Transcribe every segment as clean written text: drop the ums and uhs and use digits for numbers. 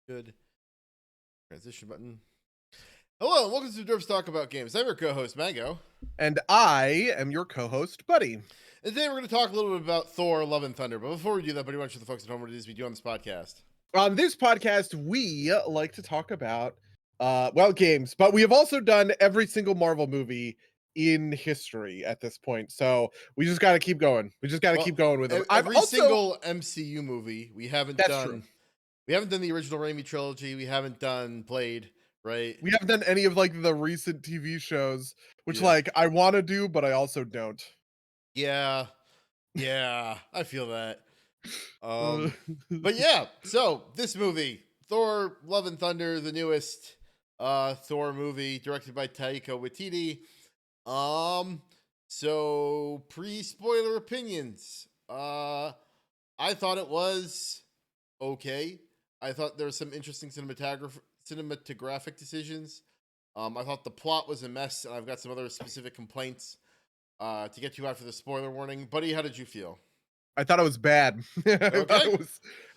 Good transition button. Hello, and welcome to Derps Talk About Games. I'm your co-host, Mango. And I am your co-host, Buddy. And today we're going to talk a little bit about Thor, Love and Thunder. But before we do that, Buddy, why don't you show the folks at home what it is we do on this podcast? On this podcast, we like to talk about, games, but we have also done every single Marvel movie in history at this point. So we just got to keep going. We just got to keep going with them. Every single MCU movie we haven't done. True. We haven't done the original Raimi trilogy. We haven't done Blade, right? We haven't done any of like the recent TV shows, which like I want to do, but I also don't. Yeah, I feel that. But yeah, so this movie, Thor, Love and Thunder, the newest Thor movie, directed by Taika Waititi. So pre-spoiler opinions. I thought it was okay. I thought there were some interesting cinematographic decisions. I thought the plot was a mess, and I've got some other specific complaints to get you after the spoiler warning. Buddy, how did you feel? I thought it was bad. Okay.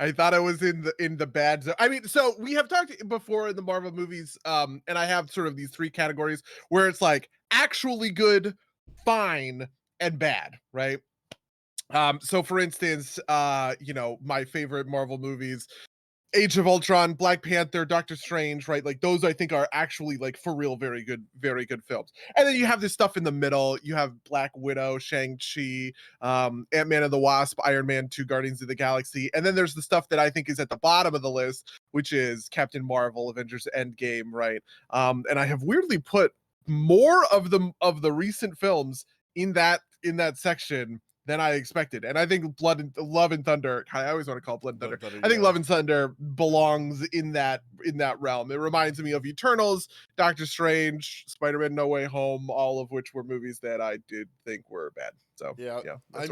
I thought it was in the bad zone. I mean, so we have talked before in the Marvel movies, and I have sort of these three categories where it's like actually good, fine, and bad, right? So for instance, my favorite Marvel movies, Age of Ultron, Black Panther, Doctor Strange, right? Like those I think are actually like for real very good films. And then you have this stuff in the middle. You have Black Widow, Shang-Chi, Ant-Man and the Wasp, Iron Man 2, Guardians of the Galaxy. And then there's the stuff that I think is at the bottom of the list, which is Captain Marvel, Avengers Endgame, right? And I have weirdly put more of the recent films in that section than I expected. And I think Love and Thunder, I always want to call it Blood and Thunder. I think Love and Thunder belongs in that realm. It reminds me of Eternals, Doctor Strange, Spider-Man No Way Home, all of which were movies that I did think were bad. So yeah, that's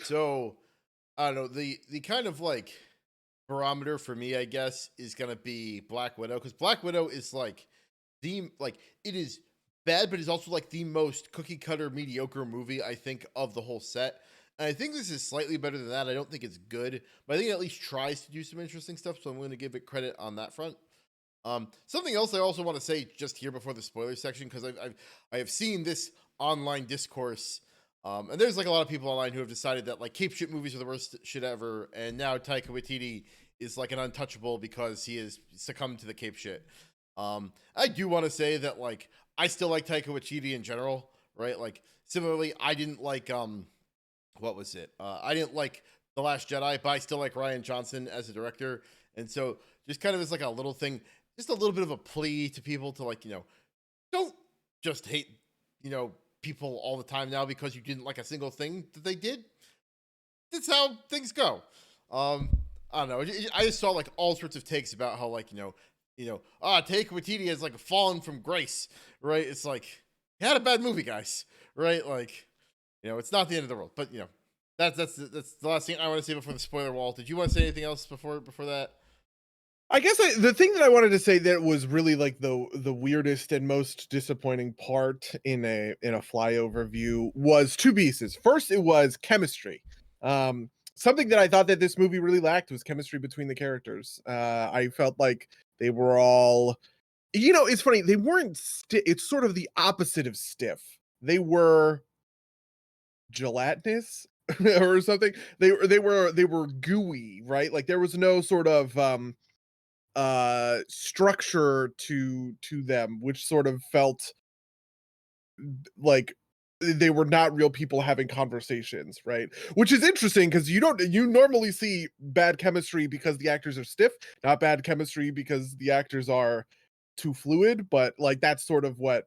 so I don't know, the kind of like barometer for me, I guess, is gonna be Black Widow, because Black Widow is like it is bad, but it's also like the most cookie cutter mediocre movie I think of the whole set. And I think this is slightly better than that. I don't think it's good, but I think it at least tries to do some interesting stuff. So I'm going to give it credit on that front. Something else I also want to say just here before the spoiler section, because I have seen this online discourse, and there's like a lot of people online who have decided that like cape shit movies are the worst shit ever, and now Taika Waititi is like an untouchable because he has succumbed to the cape shit. I do want to say that like I still like Taika Waititi in general, right? Like similarly, I didn't like what was it? I didn't like The Last Jedi, but I still like Rian Johnson as a director. And so just kind of as like a little thing, just a little bit of a plea to people to like, don't just hate, people all the time now because you didn't like a single thing that they did. That's how things go. I don't know. I just saw like all sorts of takes about how like, Taika Waititi has like fallen from grace, right? It's like, he had a bad movie, guys, right? Like, it's not the end of the world, but that's the last thing I want to say before the spoiler wall. Did you want to say anything else before that? I guess the thing that I wanted to say that was really like the weirdest and most disappointing part in a flyover view was two pieces. First, it was chemistry. Something that I thought that this movie really lacked was chemistry between the characters. I felt like they were all, it's funny. They weren't. It's sort of the opposite of stiff. They were gelatinous or something. They were gooey, right? Like there was no sort of structure to them, which sort of felt like they were not real people having conversations, right? Which is interesting because you normally see bad chemistry because the actors are stiff, not bad chemistry because the actors are too fluid, but like that's sort of what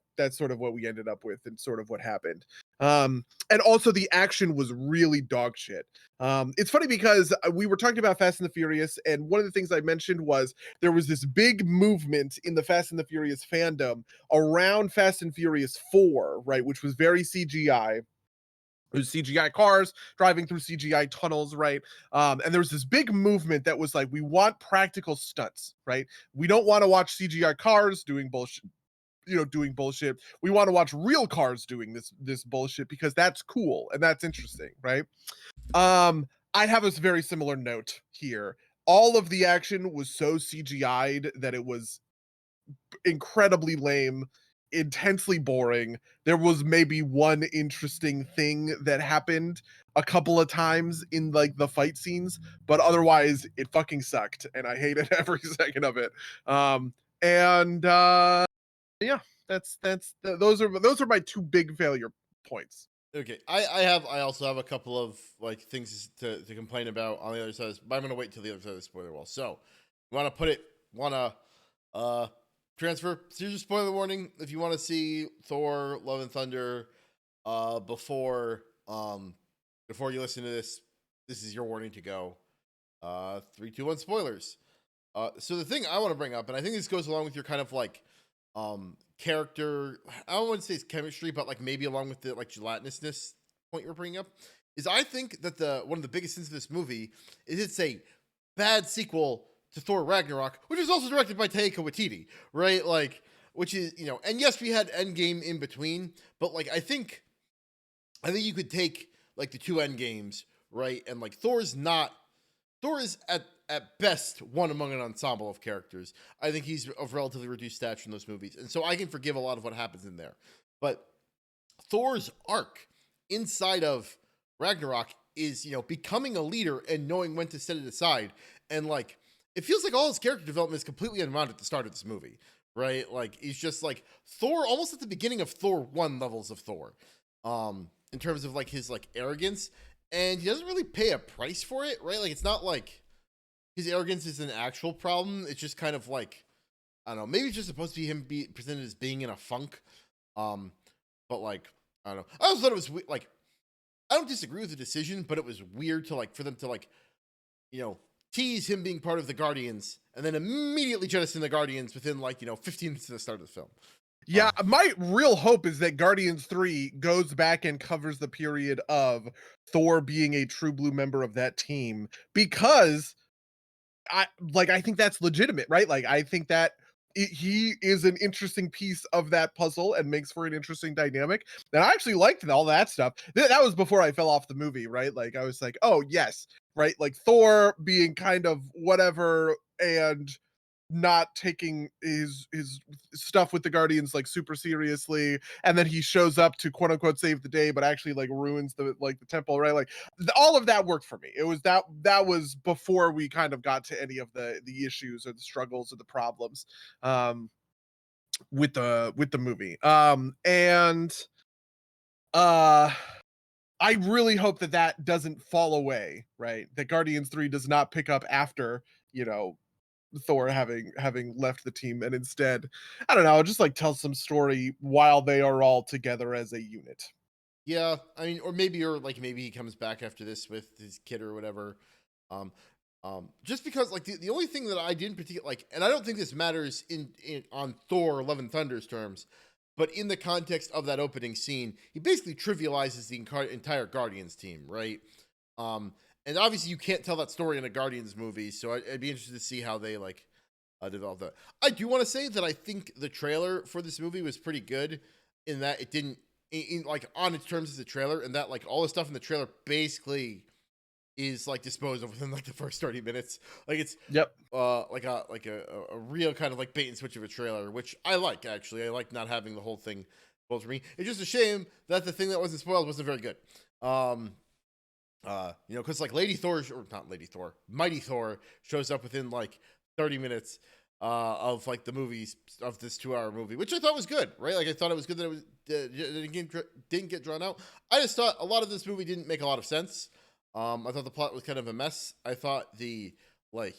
we ended up with and sort of what happened. And also the action was really dog shit. It's funny because we were talking about Fast and the Furious, and one of the things I mentioned was there was this big movement in the Fast and the Furious fandom around Fast and Furious 4, right, which was very CGI. There's CGI cars driving through CGI tunnels, right? And there was this big movement that was like, we want practical stunts, right? We don't want to watch CGI cars doing bullshit. We want to watch real cars doing this bullshit because that's cool and that's interesting, right? I have a very similar note here. all of the action was so CGI'd that it was incredibly lame, intensely boring. There was maybe one interesting thing that happened a couple of times in like the fight scenes, but otherwise it fucking sucked and I hated every second of it. And yeah, those are my two big failure points. Okay, I also have a couple of like things to complain about on the other side, but I'm gonna wait till the other side of the spoiler wall. So, want to transfer? So here's your spoiler warning. If you want to see Thor: Love and Thunder, before before you listen to this, this is your warning to go. 3, 2, 1, spoilers. So the thing I want to bring up, and I think this goes along with your kind of like character, I don't want to say it's chemistry, but like maybe along with the like gelatinousness point you're bringing up, is I think that the one of the biggest sins of this movie is it's a bad sequel to Thor Ragnarok, which is also directed by Taika Waititi, right? Like, which is, you know, and yes, we had Endgame in between, but like I think you could take like the two end games, right? And like Thor is at best one among an ensemble of characters. I think he's of relatively reduced stature in those movies, and so I can forgive a lot of what happens in there. But Thor's arc inside of Ragnarok is, you know, becoming a leader and knowing when to set it aside, and like it feels like all his character development is completely unwound at the start of this movie, right? Like he's just like Thor, almost at the beginning of Thor 1 levels of Thor, in terms of like his like arrogance, and he doesn't really pay a price for it, right? Like it's not like his arrogance is an actual problem. It's just kind of like, I don't know, maybe it's just supposed to be him be presented as being in a funk. Um, but like, I don't know. I also thought it was like, I don't disagree with the decision, but it was weird to like for them to like, you know, tease him being part of the Guardians and then immediately jettison the Guardians within like, you know, 15 minutes of the start of the film. Yeah, my real hope is that Guardians 3 goes back and covers the period of Thor being a true blue member of that team because I think that's legitimate, right? Like I think that he is an interesting piece of that puzzle and makes for an interesting dynamic. And I actually liked all that stuff. That was before I fell off the movie, right? Like I was like, oh yes, right? Like Thor being kind of whatever and not taking his stuff with the Guardians like super seriously, and then he shows up to quote unquote save the day, but actually like ruins the like the temple, right? Like all of that worked for me. It was that was before we kind of got to any of the issues or the struggles or the problems with the movie. And uh I really hope that that doesn't fall away, right? That Guardians 3 does not pick up after, you know, Thor having left the team and instead, I don't know, just like tell some story while they are all together as a unit. Yeah, I mean, or like maybe he comes back after this with his kid or whatever. Um, just because like the only thing that I didn't particularly like, and I don't think this matters in on Thor: Love and Thunder's terms, but in the context of that opening scene, he basically trivializes the entire Guardians team, right? Um, and obviously you can't tell that story in a Guardians movie, so I'd be interested to see how they like develop that. I do want to say that I think the trailer for this movie was pretty good in that it didn't like on its terms as a trailer, and that like all the stuff in the trailer basically is like disposed of within like the first 30 minutes. Like it's Yep. like a real kind of like bait and switch of a trailer, which I like actually. I like not having the whole thing spoiled for me. It's just a shame that the thing that wasn't spoiled wasn't very good. You know, because like Lady Thor, or not Lady Thor, Mighty Thor shows up within like 30 minutes of like the movies of this 2 hour movie, which I thought was good, right? Like I thought it was good that it was didn't get drawn out. I just thought a lot of this movie didn't make a lot of sense. I thought the plot was kind of a mess. I thought the like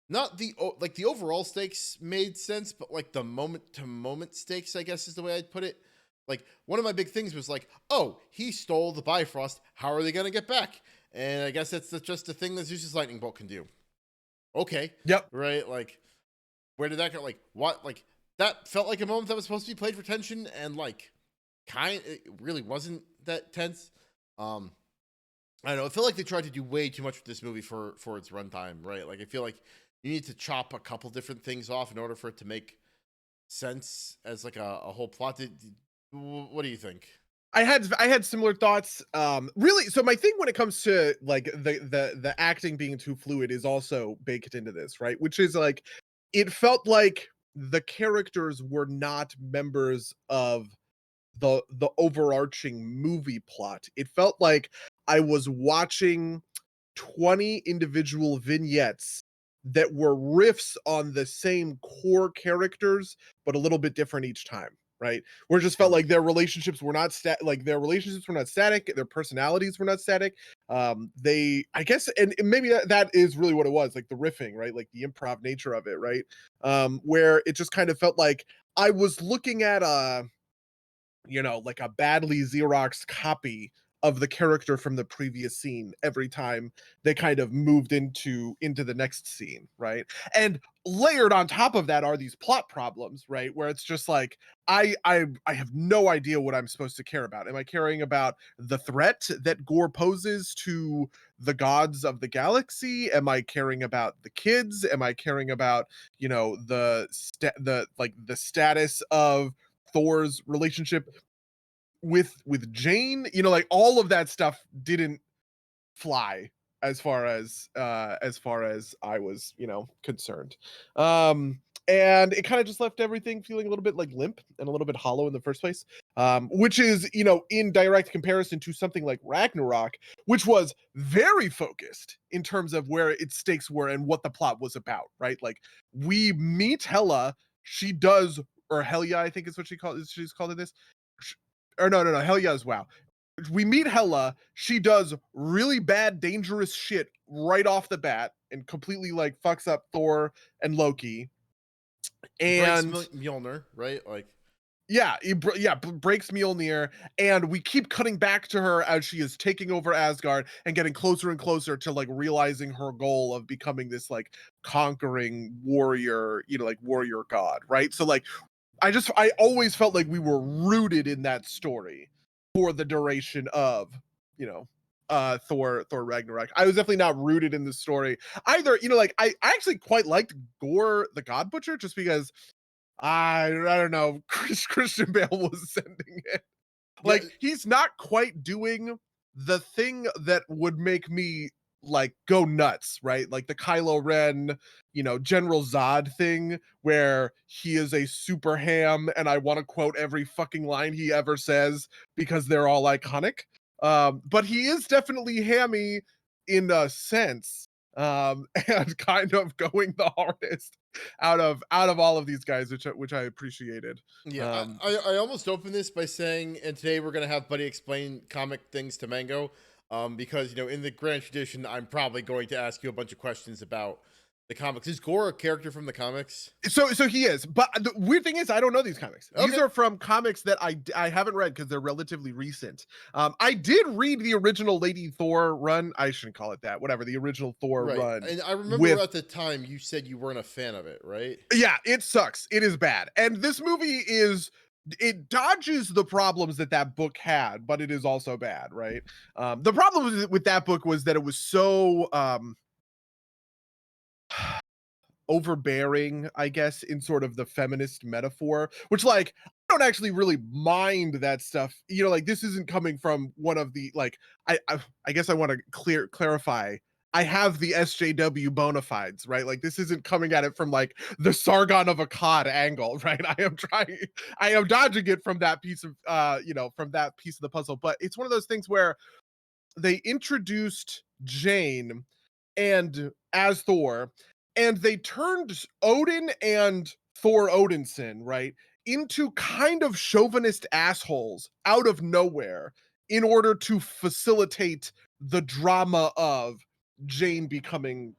not the like the overall stakes made sense, but like the moment to moment stakes, I guess is the way I'd put it. Like one of my big things was like, oh, he stole the Bifrost. How are they gonna get back? And I guess that's just a thing that Zeus's lightning bolt can do. Okay, Yep. right? Like, where did that go? Like, what? Like that felt like a moment that was supposed to be played for tension, and like, it really wasn't that tense. Um, I don't know. I feel like they tried to do way too much with this movie for its runtime, right? Like, I feel like you need to chop a couple different things off in order for it to make sense as like a whole plot. What do you think? I had similar thoughts. Really, so my thing when it comes to like the acting being too fluid is also baked into this, right? Which is like it felt like the characters were not members of the overarching movie plot. It felt like I was watching 20 individual vignettes that were riffs on the same core characters, but a little bit different each time, right? Where it just felt Mm. like their relationships were not their relationships were not static, their personalities were not static. They, I guess, and maybe that is really what it was, like the riffing, right? Like the improv nature of it, right? Where it just kind of felt like I was looking at a like a badly Xerox copy of the character from the previous scene every time they kind of moved into the next scene, right? And layered on top of that are these plot problems, right? Where it's just like I have no idea what I'm supposed to care about. Am I caring about the threat that Gore poses to the gods of the galaxy? Am I caring about the kids? Am I caring about, the status of Thor's relationship with Jane? Like all of that stuff didn't fly as far as I was, concerned. And it kind of just left everything feeling a little bit like limp and a little bit hollow in the first place. Which is, in direct comparison to something like Ragnarok, which was very focused in terms of where its stakes were and what the plot was about, right? Like we meet Hela, she does, or Helia, I think is what she's called in this. Or no, Helia is WoW. We meet Hela, she does really bad, dangerous shit right off the bat and completely like fucks up Thor and Loki. Breaks And Mjolnir, right? Like, yeah, breaks Mjolnir, and we keep cutting back to her as she is taking over Asgard and getting closer and closer to like realizing her goal of becoming this like conquering warrior, like warrior god, right? So like I always felt like we were rooted in that story for the duration of, you know, Thor Ragnarok. I was definitely not rooted in the story either. Like I actually quite liked Gore the God Butcher just because I don't know, Christian Bale was sending it. yeah, Like he's not quite doing the thing that would make me like go nuts, right? Like the Kylo Ren, General Zod thing where he is a super ham and I want to quote every fucking line he ever says because they're all iconic. But he is definitely hammy in a sense. And kind of going the hardest out of all of these guys, which I appreciated. yeah. Um, I almost opened this by saying, and today we're gonna have Buddy explain comic things to Mango, because in the grand tradition, I'm probably going to ask you a bunch of questions about the comics. Is Gore a character from the comics? so he is, but the weird thing is I don't know these comics. These Okay, are from comics that I haven't read because they're relatively recent. I did read the original Lady Thor run. I shouldn't call it that. Whatever, the original Thor right. run And I remember with. at the time you said you weren't a fan of it, right? Yeah, it sucks. It is bad. And this movie it dodges the problems that book had, but it is also bad, right? The problem with that book was that it was so overbearing, I guess, in sort of the feminist metaphor, which like I don't actually really mind that stuff. Like this isn't coming from one of the like I guess I want to clarify. I have the SJW bona fides, right? Like this isn't coming at it from like the Sargon of Akkad angle, right? I am dodging it from that piece of from that piece of the puzzle. But it's one of those things where they introduced Jane and as Thor, and they turned Odin and Thor Odinson, right, into kind of chauvinist assholes out of nowhere in order to facilitate the drama of Jane becoming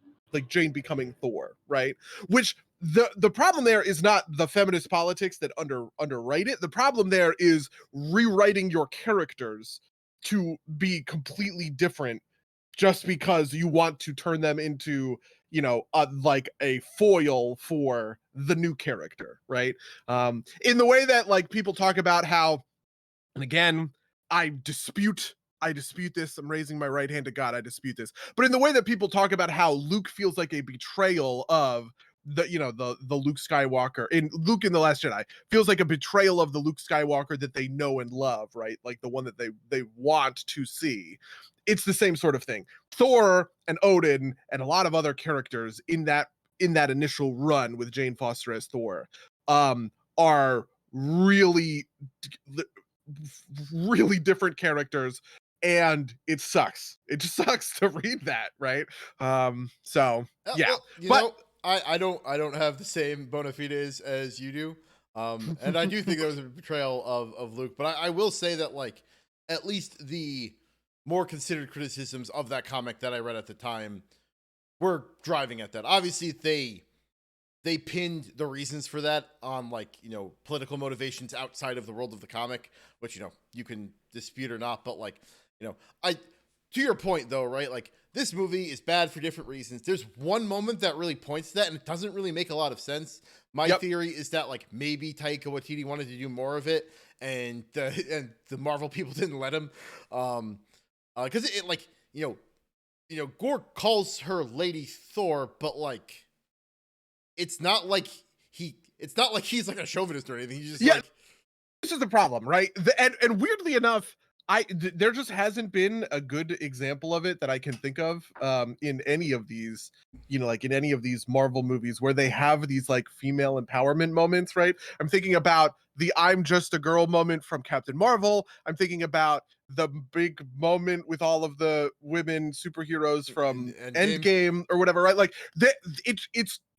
Jane becoming Thor, right? Which the problem there is not the feminist politics that underwrite it. The problem there is rewriting your characters to be completely different just because you want to turn them into like a foil for the new character, right? In the way that like people talk about how, and again, I dispute this. I'm raising my right hand to God. I dispute this. But in the way that people talk about how Luke feels like a betrayal of the Luke Skywalker in Luke in the Last Jedi feels like a betrayal of the Luke Skywalker that they know and love, right? Like the one that they want to see. It's the same sort of thing. Thor and Odin and a lot of other characters in that initial run with Jane Foster as Thor are really different characters, and it sucks. It just sucks to read that, right? So yeah. Well, But I don't have the same bona fides as you do. And I do think there was a betrayal of Luke, but I will say that like at least the more considered criticisms of that comic that I read at the time were driving at that. Obviously, they pinned the reasons for that on like political motivations outside of the world of the comic, which you can dispute or not, but like I to your point though, right? Like this movie is bad for different reasons. There's one moment that really points to that, and it doesn't really make a lot of sense. My theory is that like maybe Taika Waititi wanted to do more of it, and the Marvel people didn't let him, because it like Gore calls her Lady Thor, but like it's not like he's like a chauvinist or anything. He's just like, this is the problem, right? And weirdly enough, there just hasn't been a good example of it that I can think of in any of these, like in any of these Marvel movies where they have these like female empowerment moments, right? I'm thinking about the "I'm just a girl" moment from Captain Marvel. I'm thinking about the big moment with all of the women superheroes from Endgame or whatever, right? Like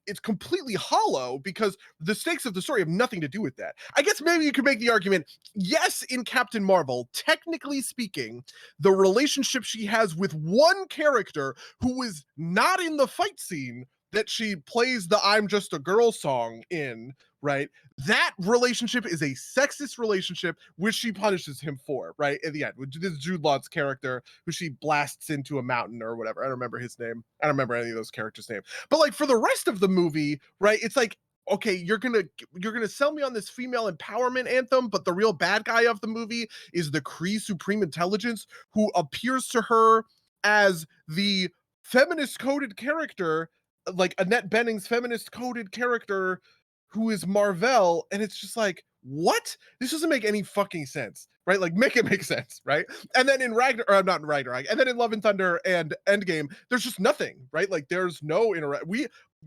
it's completely hollow because the stakes of the story have nothing to do with that. I guess maybe you could make the argument, yes, in Captain Marvel, technically speaking, the relationship she has with one character who is not in the fight scene that she plays the "I'm Just a Girl" song in, right? That relationship is a sexist relationship, which she punishes him for, right? At the end, with this Jude Law's character, who she blasts into a mountain or whatever. I don't remember his name. I don't remember any of those characters' name. But like for the rest of the movie, right? It's like, okay, you're gonna sell me on this female empowerment anthem, but the real bad guy of the movie is the Kree Supreme Intelligence, who appears to her as the feminist coded character, like Annette Bening's feminist coded character, who is Marvel, and it's just like, what? This doesn't make any fucking sense, right? Like, make it make sense, right? And then in Ragnarok, or not in Ragnarok, and then in Love and Thunder and Endgame, there's just nothing, right? Like, there's no interact.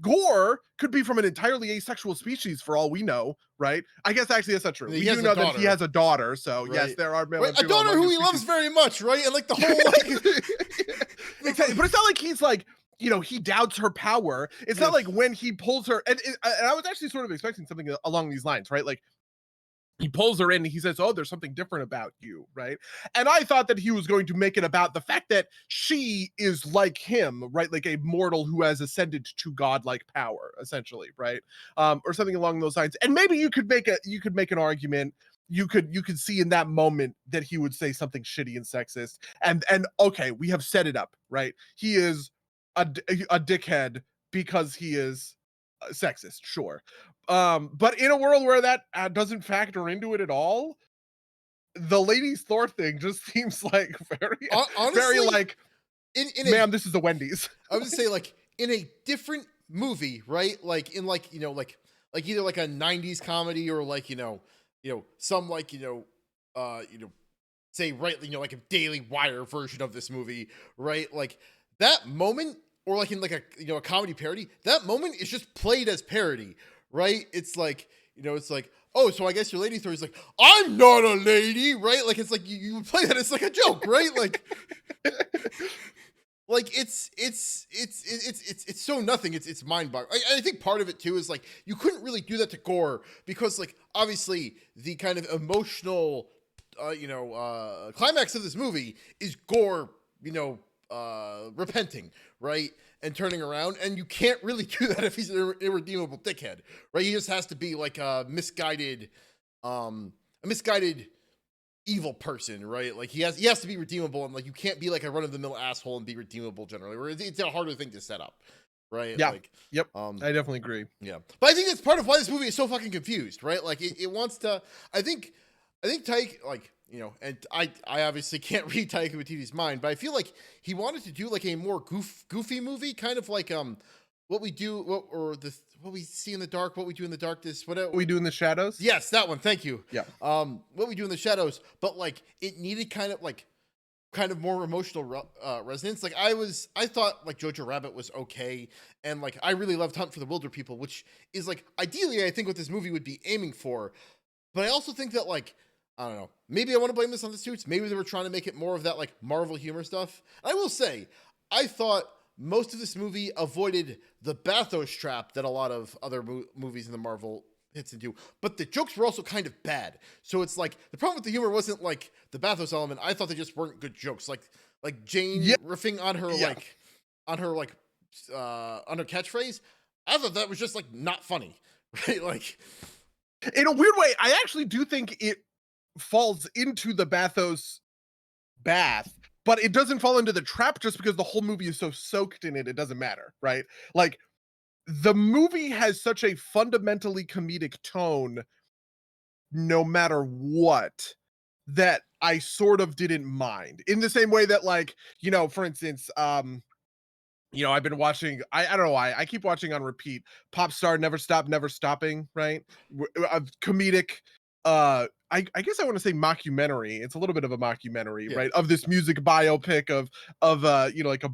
Gore could be from an entirely asexual species for all we know, right? I guess actually that's not true. We do know that he has a daughter, so yes, there are male a daughter who he loves very much, right? And like the whole like, exactly. But it's not like he's like, he doubts her power. It's not like when he pulls her, and I was actually sort of expecting something along these lines, right? Like he pulls her in and he says, "Oh, there's something different about you," right? And I thought that he was going to make it about the fact that she is like him, right? Like a mortal who has ascended to godlike power, essentially, right? Or something along those lines. And maybe you could make an argument. You could see in that moment that he would say something shitty and sexist. And okay, we have set it up, right? He is a dickhead because he is sexist, sure. But in a world where that doesn't factor into it at all, the ladies Thor thing just seems like honestly, very like, ma'am, this is the Wendy's. I would say like in a different movie, right? Like in like like either like a 90s comedy or like some like say right like a Daily Wire version of this movie, right? Like that moment, or like in like a comedy parody, that moment is just played as parody, right? It's like it's like, oh, so I guess your lady Thor is like, I'm not a lady, right? Like it's like you play that as like a joke, right? Like like it's so nothing. It's mind boggling. I think part of it too is like you couldn't really do that to Gore because like obviously the kind of emotional climax of this movie is Gore repenting, right, and turning around, and you can't really do that if he's an irredeemable dickhead, right? He just has to be like a misguided evil person, right? Like he has to be redeemable, and like you can't be like a run-of-the-mill asshole and be redeemable generally, where it's a harder thing to set up, right? Yeah. Like, yep. I definitely agree. Yeah, but I think that's part of why this movie is so fucking confused, right? Like it wants to. I think Tyke, like, and I obviously can't read Taika Waititi's mind, but I feel like he wanted to do like a more goofy movie, kind of like what we do, what we see in the dark, what we do in the darkness, What we do in the shadows? yes, that one. Thank you. Yeah. What we do in the shadows, but like it needed kind of more emotional resonance. Like I thought like Jojo Rabbit was okay, and like I really loved Hunt for the Wilder People, which is like ideally I think what this movie would be aiming for. But I also think that like I don't know, maybe I want to blame this on the suits. Maybe they were trying to make it more of that like Marvel humor stuff. I will say, I thought most of this movie avoided the bathos trap that a lot of other movies in the Marvel hits into, but the jokes were also kind of bad. So it's like the problem with the humor wasn't like the bathos element. I thought they just weren't good jokes. Like Jane Yeah. riffing on her Yeah. on her catchphrase. I thought that was just like not funny, right? Like In a weird way, I actually do think it falls into the bathos bath, but it doesn't fall into the trap just because the whole movie is so soaked in it, it doesn't matter, right? Like, the movie has such a fundamentally comedic tone no matter what, that I sort of didn't mind. In the same way that, like, for instance, I've been watching. I don't know why I keep watching on repeat. Pop Star, Never Stop, Never Stopping. Right, a comedic. I guess I want to say mockumentary. It's a little bit of a mockumentary, yeah. right? Of this music biopic of like a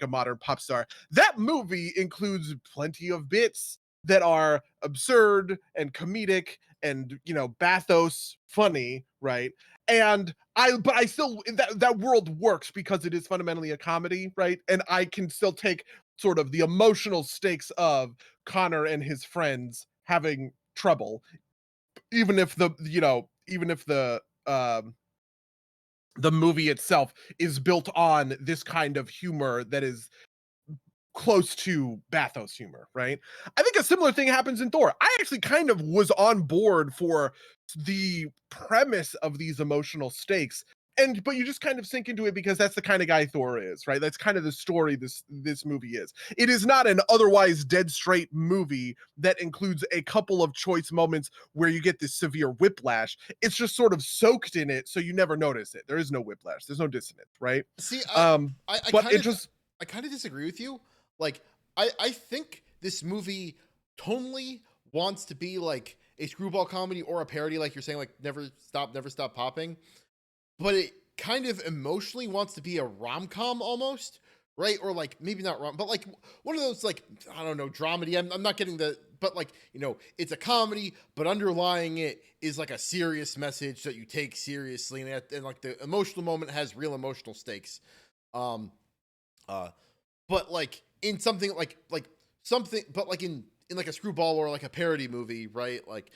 modern pop star. That movie includes plenty of bits that are absurd and comedic and bathos funny, right? But I still that world works because it is fundamentally a comedy, right? And I can still take sort of the emotional stakes of Connor and his friends having trouble, even if the movie itself is built on this kind of humor that is close to bathos humor, right? I think a similar thing happens in Thor. I actually kind of was on board for the premise of these emotional stakes. But you just kind of sink into it because that's the kind of guy Thor is, right? That's kind of the story this movie is. It is not an otherwise dead straight movie that includes a couple of choice moments where you get this severe whiplash. It's just sort of soaked in it, so you never notice it. There is no whiplash. There's no dissonance, right? See, I But kind it of just I kind of disagree with you. Like, I think this movie tonally wants to be like a screwball comedy or a parody, like you're saying, like Never Stop Popping, but it kind of emotionally wants to be a rom com almost, right? Or like maybe not rom, but like one of those like I don't know dramedy. I'm not getting the, but like it's a comedy, but underlying it is like a serious message that you take seriously, and like the emotional moment has real emotional stakes. Um, uh, but like in something like something but like in like a screwball or like a parody movie, right? Like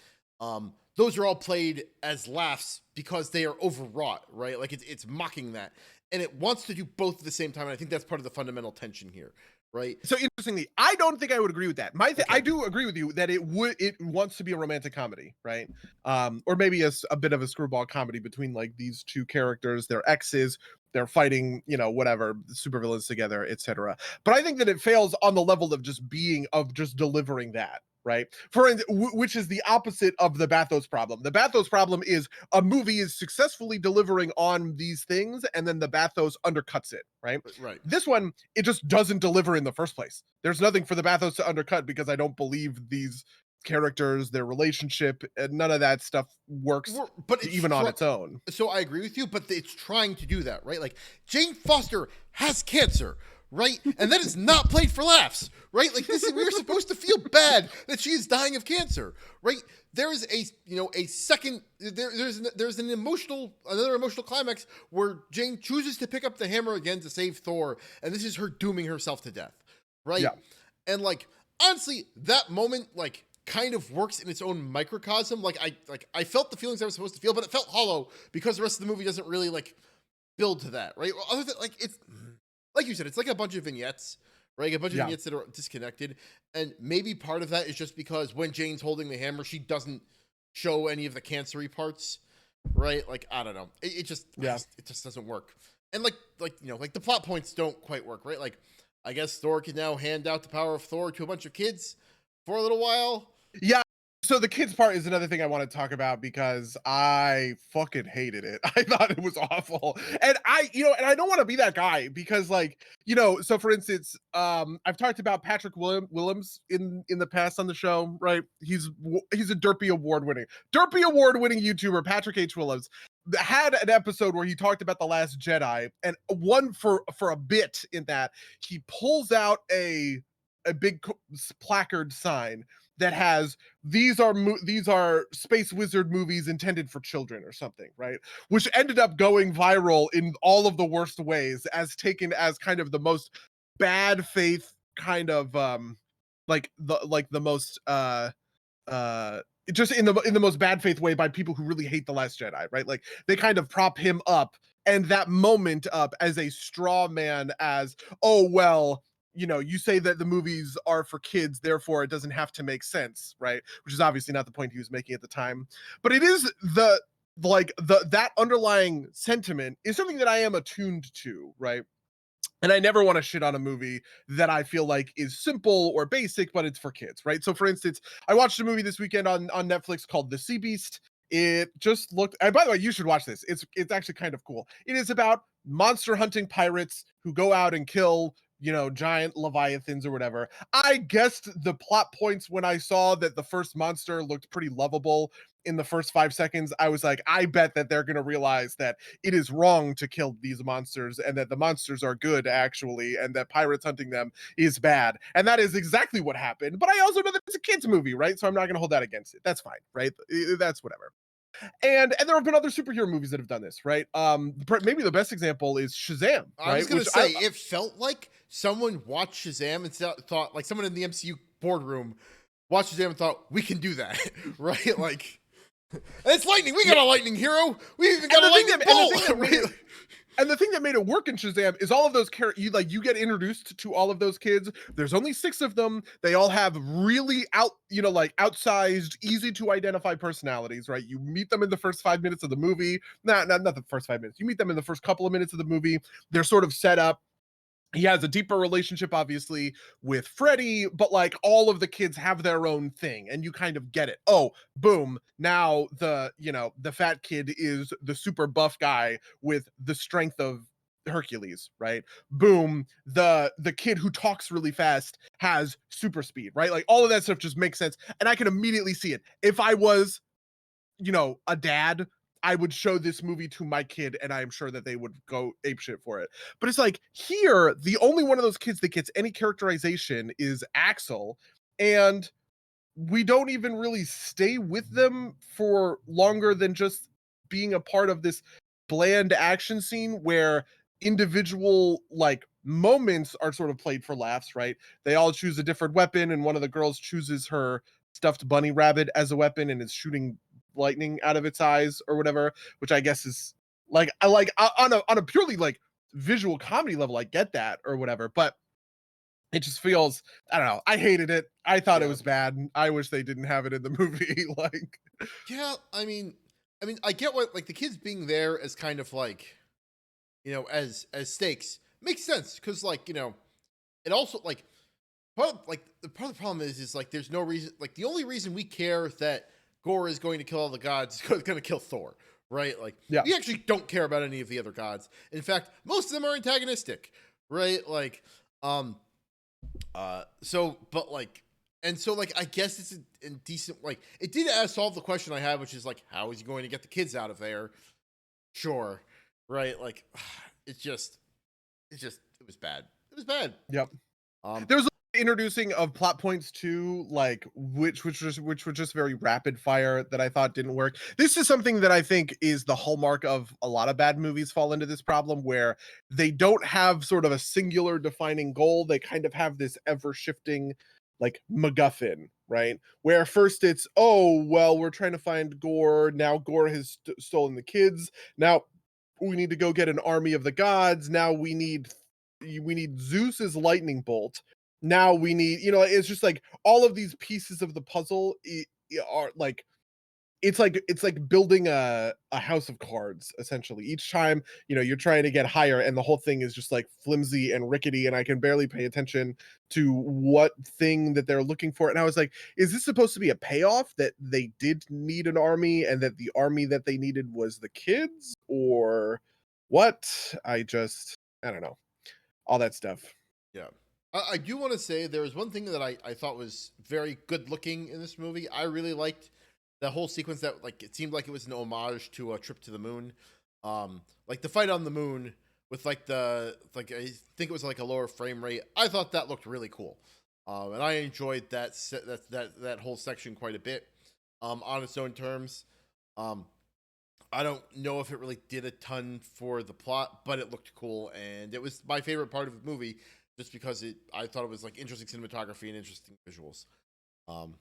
those are all played as laughs because they are overwrought, right? Like it's mocking that, and it wants to do both at the same time, and I think that's part of the fundamental tension here, right? So interestingly, I don't think I would agree with that. Okay. I do agree with you that it wants to be a romantic comedy, right? Or maybe a bit of a screwball comedy between like these two characters, their exes, they're fighting, whatever, supervillains together, etc. But I think that it fails on the level of just delivering that, right? Which is the opposite of the bathos problem. The bathos problem is a movie is successfully delivering on these things, and then the bathos undercuts it, right? Right. This one, it just doesn't deliver in the first place. There's nothing for the bathos to undercut because I don't believe these characters, their relationship, and none of that stuff works But it's even on its own. so I agree with you, but it's trying to do that, right? Like Jane Foster has cancer, right? And that is not played for laughs, right? Like we're supposed to feel bad that she is dying of cancer, right? There is a second there's another emotional climax where Jane chooses to pick up the hammer again to save Thor, and this is her dooming herself to death, right? Yeah. And like honestly, that moment like kind of works in its own microcosm. Like I felt the feelings I was supposed to feel, but it felt hollow because the rest of the movie doesn't really like build to that, right? Other than like it's like you said, it's like a bunch of vignettes, right? A bunch of vignettes that are disconnected, and maybe part of that is just because when Jane's holding the hammer, she doesn't show any of the cancery parts, right? Like I don't know, it just it just doesn't work, and like the plot points don't quite work, right? Like I guess Thor can now hand out the power of Thor to a bunch of kids for a little while. Yeah. So the kids part is another thing I want to talk about because I fucking hated it. I thought it was awful. And and I don't want to be that guy because like, so for instance, I've talked about Patrick Willems in the past on the show, right? He's a Derpy award winning YouTuber, Patrick H. Willems had an episode where he talked about The Last Jedi, and one for a bit in that he pulls out a big placard sign that has these are space wizard movies intended for children or something, right? Which ended up going viral in all of the worst ways, as taken as kind of the most bad faith kind of the most just in the most bad faith way by people who really hate The Last Jedi, right? Like they kind of prop him up and that moment up as a straw man, as, oh well, you say that the movies are for kids, therefore it doesn't have to make sense, right? Which is obviously not the point he was making at the time. But it is that underlying sentiment is something that I am attuned to, right? And I never want to shit on a movie that I feel like is simple or basic, but it's for kids, right? So, for instance, I watched a movie this weekend on Netflix called The Sea Beast. It just looked, and by the way, you should watch this. It's actually kind of cool. It is about monster hunting pirates who go out and kill, giant leviathans or whatever. I guessed the plot points when I saw that the first monster looked pretty lovable in the first 5 seconds. I was like, I bet that they're going to realize that it is wrong to kill these monsters and that the monsters are good actually, and that pirates hunting them is bad. And that is exactly what happened. But I also know that it's a kids movie, right? So I'm not going to hold that against it. That's fine, right? That's whatever. And there have been other superhero movies that have done this, right? Maybe the best example is Shazam, I was right? gonna say it felt like someone watched Shazam and thought, like someone in the MCU boardroom watched Shazam and thought, we can do that, right? Like, it's lightning. We got a lightning hero. We even got a lightning bolt. And the thing that made it work in Shazam is all of those characters, you get introduced to all of those kids. There's only 6 of them. They all have really outsized, easy to identify personalities, right? You meet them in the first 5 minutes of the movie. Not the first 5 minutes. You meet them in the first couple of minutes of the movie. They're sort of set up. He has a deeper relationship, obviously, with Freddy, but like all of the kids have their own thing, and you kind of get it. Oh, boom. Now the fat kid is the super buff guy with the strength of Hercules, right? Boom. The kid who talks really fast has super speed, right? Like all of that stuff just makes sense. And I can immediately see it. If I was, a dad, I would show this movie to my kid and I am sure that they would go apeshit for it. But it's like here, the only one of those kids that gets any characterization is Axel. And we don't even really stay with them for longer than just being a part of this bland action scene where individual like moments are sort of played for laughs, right? They all choose a different weapon and one of the girls chooses her stuffed bunny rabbit as a weapon and is shooting lightning out of its eyes or whatever, which I guess is like I like on a purely like visual comedy level, I get that or whatever, but it just feels, I don't know. I hated it. I thought it was bad. I wish they didn't have it in the movie. Like, Yeah, I get what, like, the kids being there as kind of like, as stakes makes sense because, like, it also like part of the problem is like there's no reason, like the only reason we care that Gore is going to kill all the gods is going to kill Thor, right? Like, yeah, we actually don't care about any of the other gods. In fact, most of them are antagonistic, right? Like, so, but like, and so like, I guess it's a decent, like, it did solve the question I had, which is like, how is he going to get the kids out of there? Sure, right? Like, it was bad. It was bad. yep. Um, There was introducing of plot points too, like which were just very rapid fire that I thought didn't work. This is something that I think is the hallmark of a lot of bad movies fall into this problem where they don't have sort of a singular defining goal. They kind of have this ever shifting like MacGuffin, right? Where first it's, oh, well, we're trying to find Gore. Now Gore has stolen the kids. Now we need to go get an army of the gods. Now we need Zeus's lightning bolt. Now we need, it's just like all of these pieces of the puzzle are like it's like building a house of cards essentially. Each time, you're trying to get higher and the whole thing is just like flimsy and rickety and I can barely pay attention to what thing that they're looking for. And I was like, is this supposed to be a payoff that they did need an army and that the army that they needed was the kids or what? I don't know. All that stuff. Yeah. I do want to say there was one thing that I thought was very good looking in this movie. I really liked the whole sequence that like it seemed like it was an homage to a trip to the moon. Like the fight on the moon with like I think it was like a lower frame rate. I thought that looked really cool. And I enjoyed that whole section quite a bit. On its own terms. Um, I don't know if it really did a ton for the plot, but it looked cool, and it was my favorite part of the movie, just because I thought it was like interesting cinematography and interesting visuals. Do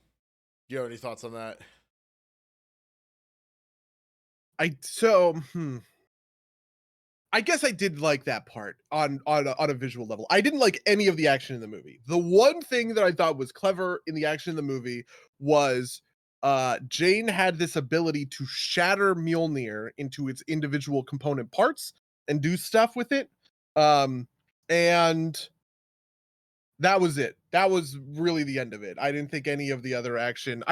you have any thoughts on that? I so I guess I did like that part on a visual level. I didn't like any of the action in the movie. The one thing that I thought was clever in the action in the movie was Jane had this ability to shatter Mjolnir into its individual component parts and do stuff with it. And that was it. That was really the end of it. I didn't think any of the other action.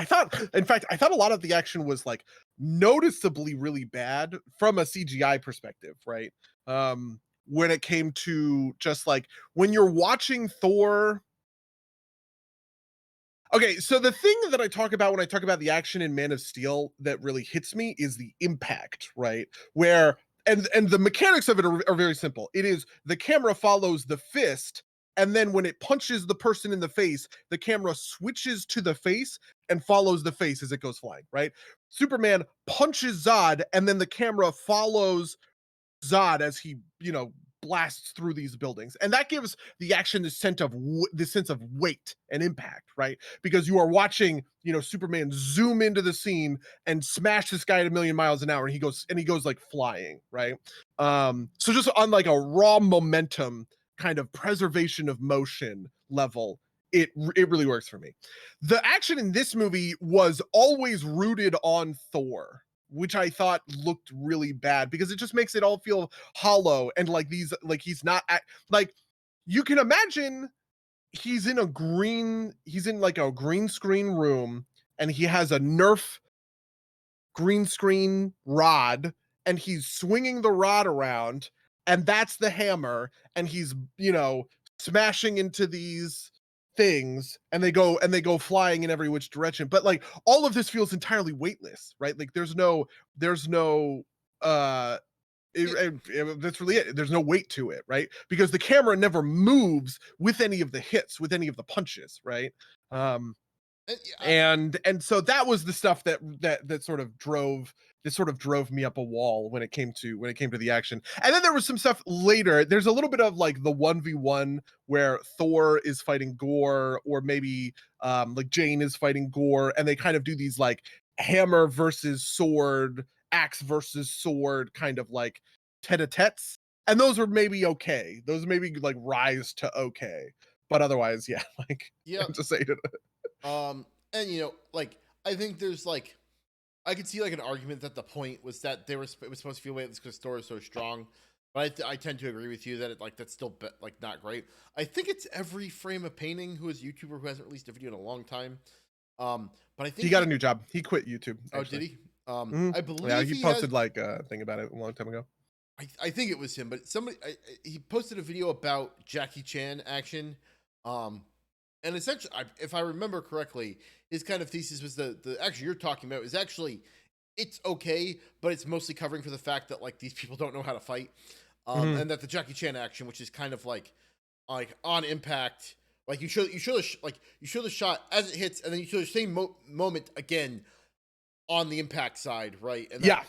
In fact, I thought a lot of the action was like noticeably really bad from a CGI perspective, right? When it came to just like when you're watching Thor. Okay, so the thing that I talk about when I talk about the action in Man of Steel that really hits me is the impact, right? Where and the mechanics of it are very simple. It is the camera follows the fist, and then when it punches the person in the face, the camera switches to the face and follows the face as it goes flying, right? Superman punches Zod, and then the camera follows Zod as he, blasts through these buildings, and that gives the action this sense of weight and impact, right? Because you are watching, Superman zoom into the scene and smash this guy at a million miles an hour, and he goes like flying, right? So just on like a raw momentum kind of preservation of motion level, it really works for me. The action in this movie was always rooted on Thor, which I thought looked really bad because it just makes it all feel hollow and like he's not like you can imagine he's in like a green screen room and he has a Nerf green screen rod and he's swinging the rod around and that's the hammer and he's smashing into these things and they go flying in every which direction, but like all of this feels entirely weightless, right? Like there's no uh that's really it. There's no weight to it, right? Because the camera never moves with any of the hits, with any of the punches, right? um And, and so that was the stuff that sort of drove me up a wall when it came to the action. And then there was some stuff later. There's a little bit of like the 1v1 where Thor is fighting Gore, or maybe like Jane is fighting Gore, and they kind of do these like hammer versus sword, axe versus sword kind of like tete-a-tetes. And those are maybe okay. Those maybe like rise to okay. But otherwise, yeah, like yeah. to say it. And like I think there's like I could see like an argument that the point was that it was supposed to feel weightless because Thor is so strong. But I tend to agree with you that that's still like not great. I think it's every frame of painting who is a YouTuber who hasn't released a video in a long time. But I think He got a new job. He quit YouTube. oh, did Actually. he? Mhm. I Yeah, believe he he has. posted like a thing about it a long time ago. I think it was him, but he posted a video about Jackie Chan action. Um, and essentially, if I remember correctly, his kind of thesis was the action you're talking about is actually it's okay, but it's mostly covering for the fact that like these people don't know how to fight, Mhm. and that the Jackie Chan action, which is kind of like on impact, like you show the shot as it hits, and then you show the same moment again on the impact side, right? And that Yeah.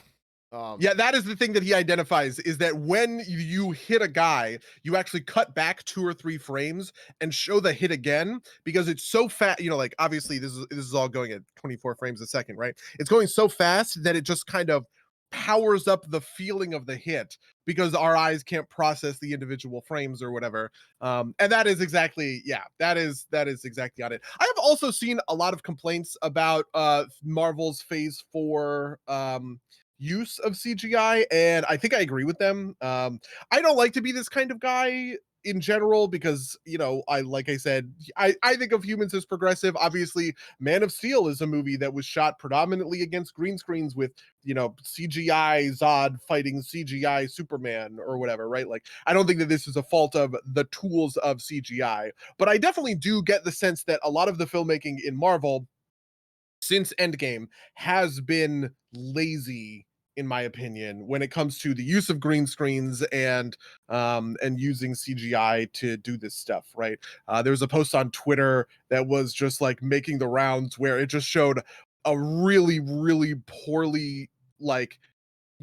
um Yeah, that is the thing that he identifies, is that when you hit a guy, you actually cut back 2 or 3 frames and show the hit again because it's so fast. Like obviously this is all going at 24 frames a second, right? It's going so fast that it just kind of powers up the feeling of the hit because our eyes can't process the individual frames or whatever. And that is exactly, yeah, that is exactly on it. I have also seen a lot of complaints about Marvel's Phase 4 use of CGI, and I think I agree with them. I don't like to be this kind of guy in general because, you know, I like I said, I think of humans as progressive. Obviously, Man of Steel is a movie that was shot predominantly against green screens with, you know, CGI Zod fighting CGI Superman or whatever, right? Like, I don't think that this is a fault of the tools of CGI, but I definitely do get the sense that a lot of the filmmaking in Marvel since Endgame has been lazy, in my opinion, when it comes to the use of green screens and using CGI to do this stuff, right? There was a post on Twitter that was just like making the rounds where it just showed a really, really poorly like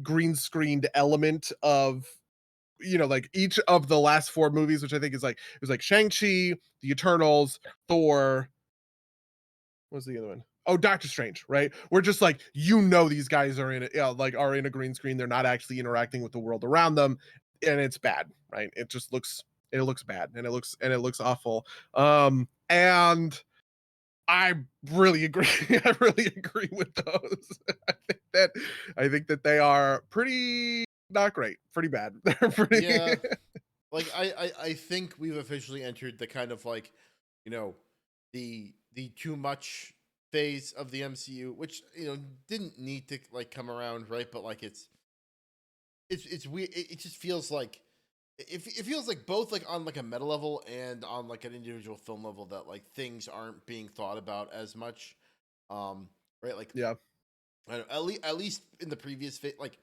green screened element of, you know, like each of the last four movies, which I think is like it was like Shang-Chi, the Eternals, Thor, what's the other one? Oh, Doctor Strange, right? We're just like, you know, these guys are in it, like are in a green screen. They're not actually interacting with the world around them, and it's bad, right? It looks bad, and it looks awful. And I really agree. I really agree with those. I think that I think that they are pretty not great, pretty bad. They're pretty. Yeah, like I think we've officially entered the kind of like, you know, the too much phase of the MCU, which you know didn't need to like come around, right? But like it's weird. It just feels like it feels like both like on like a meta level and on like an individual film level that like things aren't being thought about as much. Right? Like Yeah, I don't know, at least in the previous like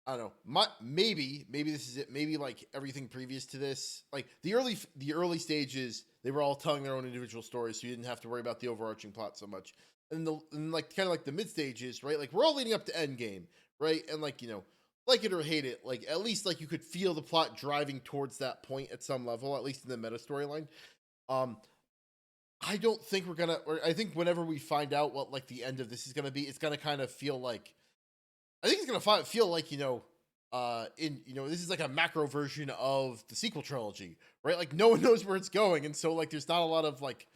I don't know. Maybe this is it. Maybe like everything previous to this, like the early stages, they were all telling their own individual stories, so you didn't have to worry about the overarching plot so much. And like kind of like the mid stages, right? Like we're all leading up to Endgame, right? And like you know, like it or hate it, like at least like you could feel the plot driving towards that point at some level, at least in the meta storyline. Um, I don't think we're gonna. Or I think whenever we find out what like the end of this is gonna be, it's gonna kind of feel like I think it's gonna feel like you know, in you know, this is like a macro version of the sequel trilogy, right? Like no one knows where it's going, and so like there's not a lot of like,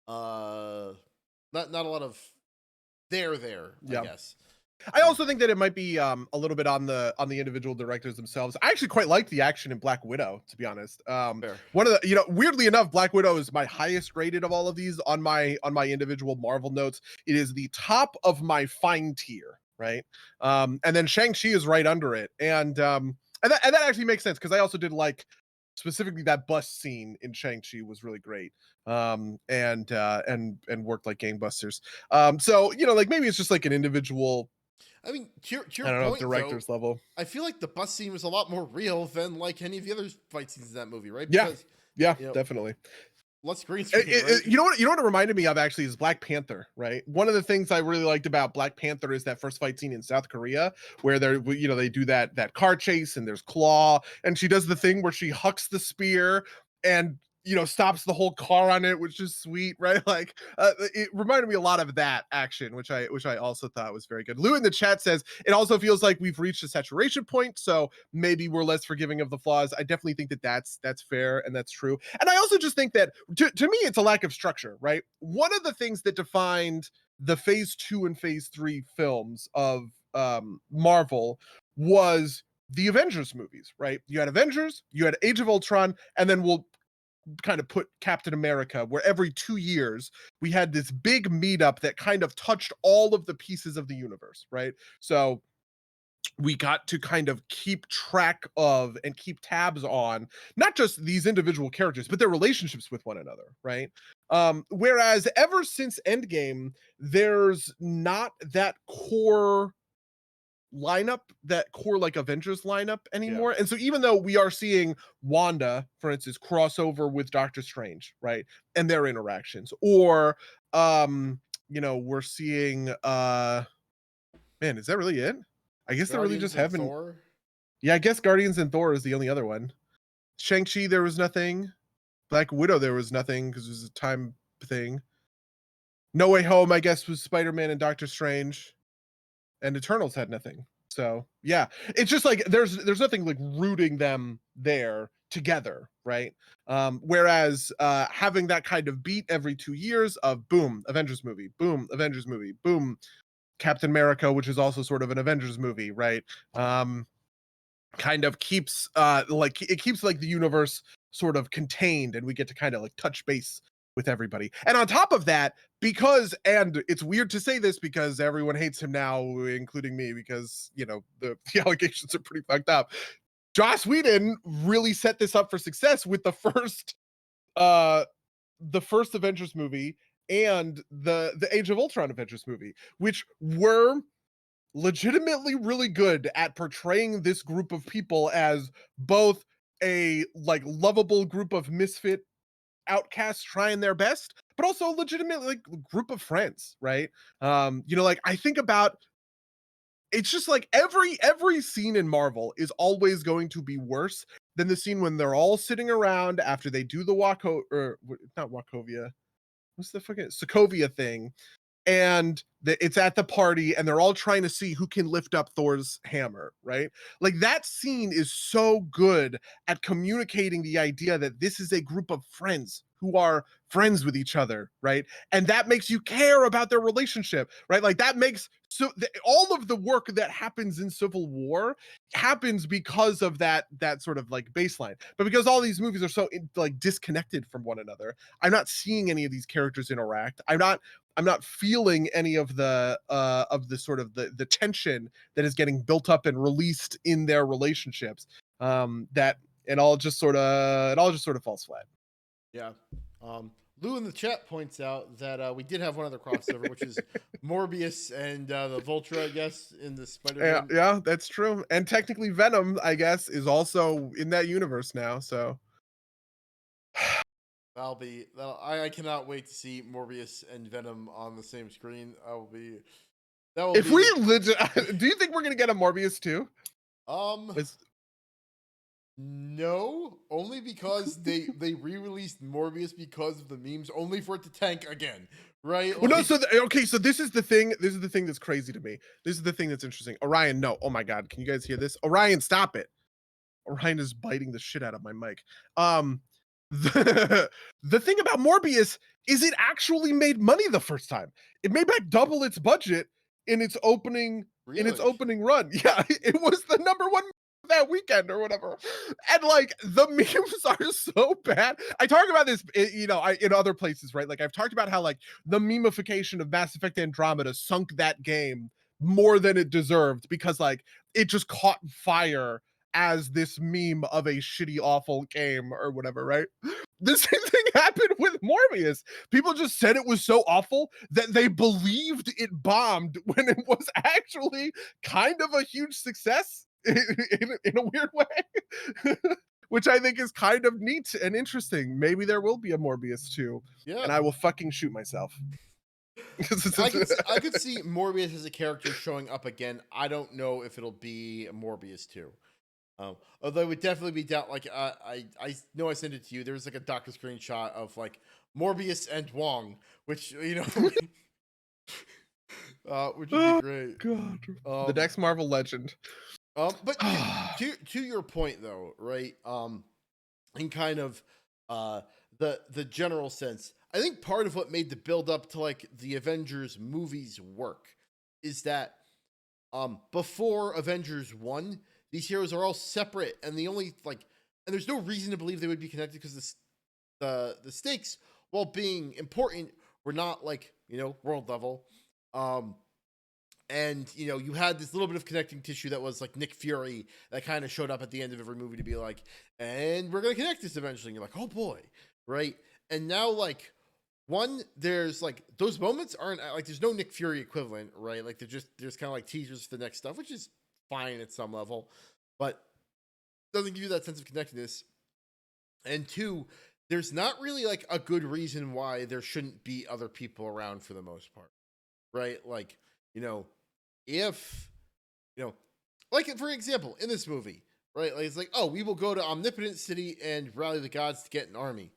uh, not a lot of there, I yeah. guess. I Um, also think that it might be a little bit on the individual directors themselves. I actually quite liked the action in Black Widow, to be honest. fair, One of the, you know, weirdly enough, Black Widow is my highest rated of all of these on my individual Marvel notes. It is the top of my fine tier, right? And then Shang-Chi is right under it. And that actually makes sense because I also did like specifically that bus scene in Shang-Chi was really great. And worked like gangbusters. So, you know, like maybe it's just like an individual, I mean, to I your don't know, point though, director's level. I feel like the bus scene was a lot more real than like any of the other fight scenes in that movie, right? Yeah, Because yeah, you know, definitely. less green screen, right? You know what? You know what it reminded me of actually is Black Panther. Right. One of the things I really liked about Black Panther is that first fight scene in South Korea, where they're, you know, they do that car chase and there's Claw, and she does the thing where she hucks the spear and, you know, stops the whole car on it, which is sweet, right? Like it reminded me a lot of that action, which I also thought was very good. Lou in the chat says it also feels like we've reached a saturation point, so maybe we're less forgiving of the flaws. I definitely think that that's fair and that's true. And I also just think that to me, it's a lack of structure, right? One of the things that defined the phase 2 and phase 3 films of Marvel was the Avengers movies, right? You had Avengers, you had Age of Ultron, and then we'll kind of put Captain America, where every 2 years we had this big meetup that kind of touched all of the pieces of the universe, right? So we got to kind of keep track of and keep tabs on not just these individual characters but their relationships with one another, right? Whereas ever since Endgame there's not that core lineup, that core like Avengers lineup Yeah. anymore. And so even though we are seeing Wanda, for instance, crossover with Doctor Strange, right? And their interactions, or you know, we're seeing man, is that really it? I guess they're really Guardians just and having, Thor. yeah, I guess Guardians and Thor is the only other one. Shang-Chi, there was nothing. Black Widow, there was nothing because it was a time thing. No Way Home, I guess, was Spider-Man and Doctor Strange. and Eternals had nothing. So yeah, it's just like there's nothing like rooting them there together, right? Whereas having that kind of beat every 2 years of boom, Avengers movie, boom, Avengers movie, boom, Captain America, which is also sort of an Avengers movie, right? Kind of keeps like it keeps like the universe sort of contained, and we get to kind of like touch base with everybody. And on top of that, because and it's weird to say this because everyone hates him now, including me, because you know the allegations are pretty fucked up. Joss Whedon really set this up for success with uh the first Avengers movie and the Age of Ultron Avengers movie, which were legitimately really good at portraying this group of people as both a like lovable group of misfit outcasts trying their best, but also a legitimate like group of friends, right? You know, like I think about it's just like every scene in Marvel is always going to be worse than the scene when they're all sitting around after they do the not Wachovia. What's the fucking Sokovia thing? And it's at the party and they're all trying to see who can lift up Thor's hammer, right? Like that scene is so good at communicating the idea that this is a group of friends who are friends with each other, right? And that makes you care about their relationship, right? Like that makes all of the work that happens in Civil War happens because of that sort of like baseline. But because all these movies are so like disconnected from one another, I'm not seeing any of these characters interact. I'm not feeling any of the sort of the tension that is getting built up and released in their relationships. That it all just sort of falls flat. Yeah. Um, Lou in the chat points out that we did have one other crossover, which is Morbius and the Vulture, I guess, in the Yeah, Spider-Man. yeah, that's true. And technically, Venom, I guess, is also in that universe now. So I cannot wait to see Morbius and Venom on the same screen. That will if be we the legit, do you think we're gonna get a Morbius too? um It's, no, only because they re-released Morbius because of the memes, only for it to tank again, right? well, no. Like, So okay, so this is the thing. This is the thing that's crazy to me. This is the thing that's interesting. Orion, no. Oh my God, can you guys hear this? Orion, stop it. Orion is biting the shit out of my mic. Um, the the thing about Morbius is it actually made money the first time. It made back double its budget in its opening really? run. Yeah, it was the number one that weekend or whatever. And like the memes are so bad. I talk about this, you know, in other places, right? Like I've talked about how like the memification of Mass Effect Andromeda sunk that game more than it deserved because like it just caught fire as this meme of a shitty, awful game or whatever, right? The same thing happened with Morbius. People just said it was so awful that they believed it bombed when it was actually kind of a huge success in a weird way. Which I think is kind of neat and interesting. Maybe there will be a Morbius too, Yeah. and I will fucking shoot myself. I could see Morbius as a character showing up again. I don't know if it'll be Morbius too. Although it would definitely be down. Like I know I sent it to you. There was like a doctor screenshot of like Morbius and Wong, which you know, which would be Oh great. God, the Um, next Marvel legend. but to your point though, right? In kind of uh the general sense, I think part of what made the build up to like the Avengers movies work is that before Avengers 1, these heroes are all separate and the only like and there's no reason to believe they would be connected because the stakes, while being important, were not like, you know, world level. Um and you know, you had this little bit of connecting tissue that was like Nick Fury that kind of showed up at the end of every movie to be like, and we're gonna connect this eventually. And you're like, oh boy, right? And now like one, there's like those moments aren't like there's no Nick Fury equivalent, right? Like there's kind of like teasers for the next stuff, which is fine at some level, but doesn't give you that sense of connectedness. And two, there's not really like a good reason why there shouldn't be other people around for the most part, right? Like, you know, if you know, like for example, in this movie, right? Like it's like, oh, we will go to Omnipotent City and rally the gods to get an army.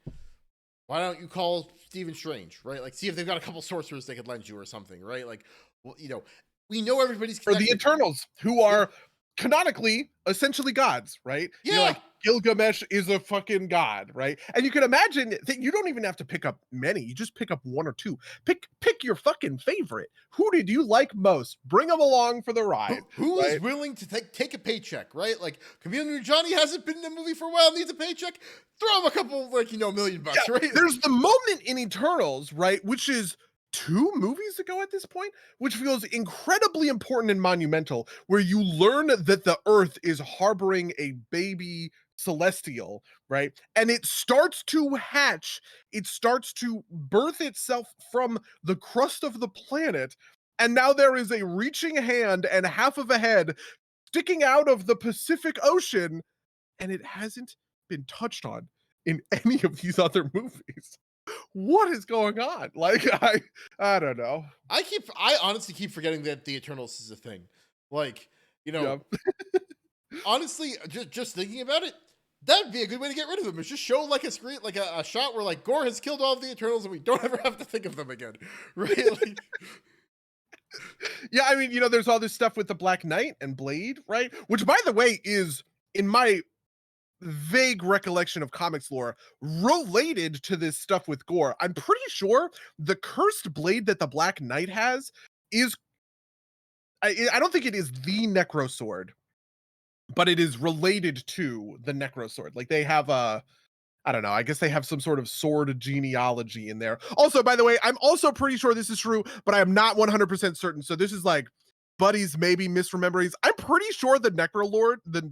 Why don't you call Stephen Strange, right? Like, see if they've got a couple sorcerers they could lend you or something, right? Like, well, you know, We know everybody's For the connected. Eternals, who Yeah. are canonically essentially gods, right? You're Yeah. like, Gilgamesh is a fucking god, right? And you can imagine that you don't even have to pick up many. You just pick up one or two. Pick your fucking favorite. Who did you like most? Bring them along for the ride, Who is right? willing to take a paycheck, right? Like Community Johnny hasn't been in a movie for a while, needs a paycheck. Throw him a couple, like, million Yeah, bucks, right? there's the moment in Eternals, right, which is 2 movies ago at this point, which feels incredibly important and monumental, where you learn that the Earth is harboring a baby celestial, right? And it starts to hatch, it starts to birth itself from the crust of the planet, and now there is a reaching hand and half of a head sticking out of the Pacific Ocean, and it hasn't been touched on in any of these other movies. What is going on? Like, I don't know. I honestly keep forgetting that the Eternals is a thing. Like, you know, Yeah. honestly, just thinking about it, that'd be a good way to get rid of them. Is just show like a screen, like a shot where like Gore has killed all of the Eternals, and we don't ever have to think of them again, right? Like, Yeah, I mean, there's all this stuff with the Black Knight and Blade, right? Which, by the way, is in my vague recollection of comics lore related to this stuff with Gore. I'm pretty sure the cursed blade that the Black Knight has is I don't think it is the Necro Sword, but it is related to the Necro Sword. Like they have a I don't know. I guess they have some sort of sword genealogy in there. Also, by the way, I'm also pretty sure this is true, but I am not 100% certain. So this is like buddies maybe misrememberings. I'm pretty sure the Necrolord, the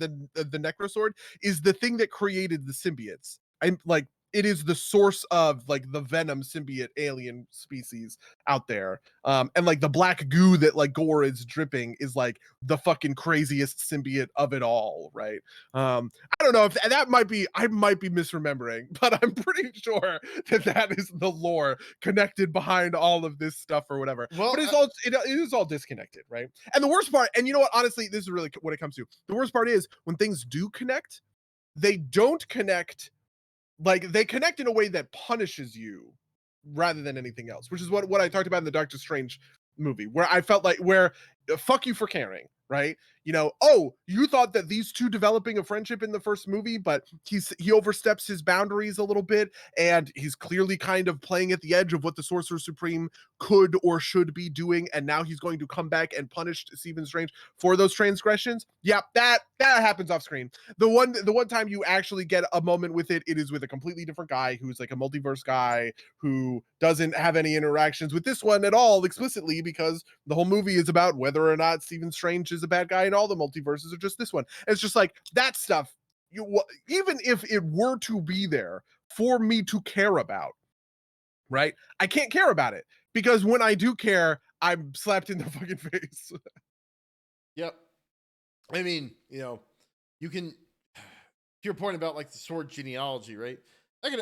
Necrosword is the thing that created the symbiotes. I'm like it is the source of like the venom symbiote alien species out there. And like the black goo that like Gore is dripping is like the fucking craziest symbiote of it all, right? I don't know if that might be I might be misremembering, but I'm pretty sure that that is the lore connected behind all of this stuff or whatever. well, But it is all disconnected, right? And the worst part, and you know what? Honestly, this is really what it comes to. The worst part is when things do connect, they don't connect like they connect in a way that punishes you rather than anything else, which is what I talked about in the Doctor Strange movie, where I felt like where fuck you for caring, right? Oh, you thought that these two developing a friendship in the first movie, but he oversteps his boundaries a little bit, and he's clearly kind of playing at the edge of what the Sorcerer Supreme could or should be doing, and now he's going to come back and punish Stephen Strange for those transgressions. Yeah, that happens off screen. The one time you actually get a moment with it, it is with a completely different guy who's like a multiverse guy who doesn't have any interactions with this one at all explicitly because the whole movie is about whether or not Stephen Strange is a bad guy in all the multiverses or just this one. And it's just like that stuff. Even if it were to be there for me to care about, right? I can't care about it because when I do care, I'm slapped in the fucking face. yep. I mean, you can to your point about like the sword genealogy, right?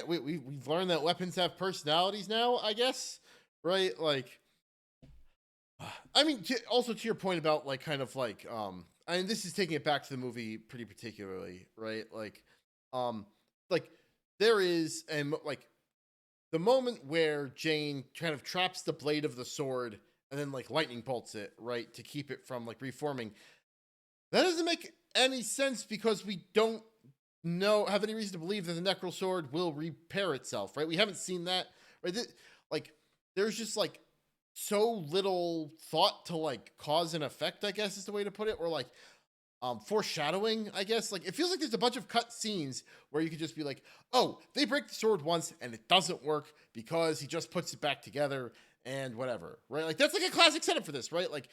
We've learned that weapons have personalities now, I guess, right? Like, I mean, also to your point about like kind of like, I mean, this is taking it back to the movie pretty particularly, right? Um, like there is and like the moment where Jane kind of traps the blade of the sword and then like lightning bolts it, right, to keep it from like reforming. That doesn't make any sense because we don't have any reason to believe that the Necro Sword will repair itself, right? We haven't seen that, right? Like, there's just like so little thought to like cause and effect, I guess is the way to put it, or like foreshadowing, I guess. Like, it feels like there's a bunch of cut scenes where you could just be like, oh, they break the sword once and it doesn't work because he just puts it back together and whatever, right? Like, that's like a classic setup for this, right? Like,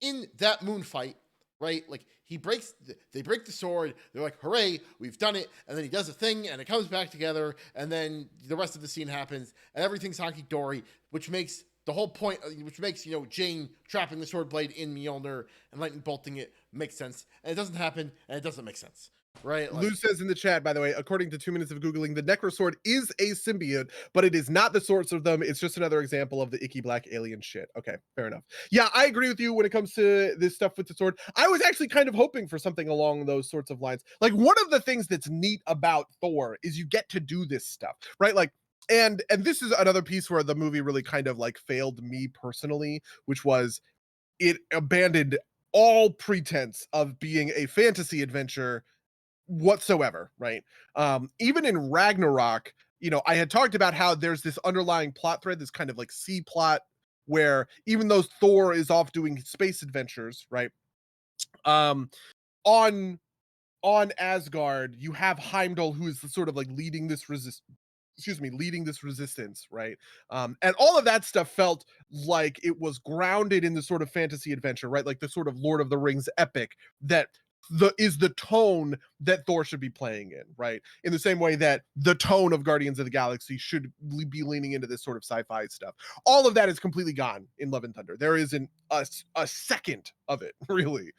in that moon fight, right? Like they break the sword. They're like, hooray, we've done it. And then he does a thing and it comes back together. And then the rest of the scene happens and everything's honky dory, which makes the whole point, which makes, Jane trapping the sword blade in Mjolnir and lightning bolting it makes sense. And it doesn't happen and it doesn't make sense. Right? Lou says in the chat, by the way, according to 2 minutes of Googling, the Necrosword is a symbiote, but it is not the source of them. It's just another example of the icky black alien shit. Okay, fair enough. Yeah, I agree with you when it comes to this stuff with the sword. I was actually kind of hoping for something along those sorts of lines. Like, one of the things that's neat about Thor is you get to do this stuff, right? Like, and this is another piece where the movie really kind of like failed me personally, which was it abandoned all pretense of being a fantasy adventure whatsoever, right? Even in Ragnarok, I had talked about how there's this underlying plot thread, this kind of like C plot, where even though Thor is off doing space adventures, right? Um, on on Asgard, you have Heimdall, who is sort of like leading this resistance, right? And all of that stuff felt like it was grounded in the sort of fantasy adventure, right? Like the sort of Lord of the Rings epic that the tone that Thor should be playing in, right? In the same way that the tone of Guardians of the Galaxy should be leaning into this sort of sci-fi stuff. All of that is completely gone in Love and Thunder. There isn't a second of it, really.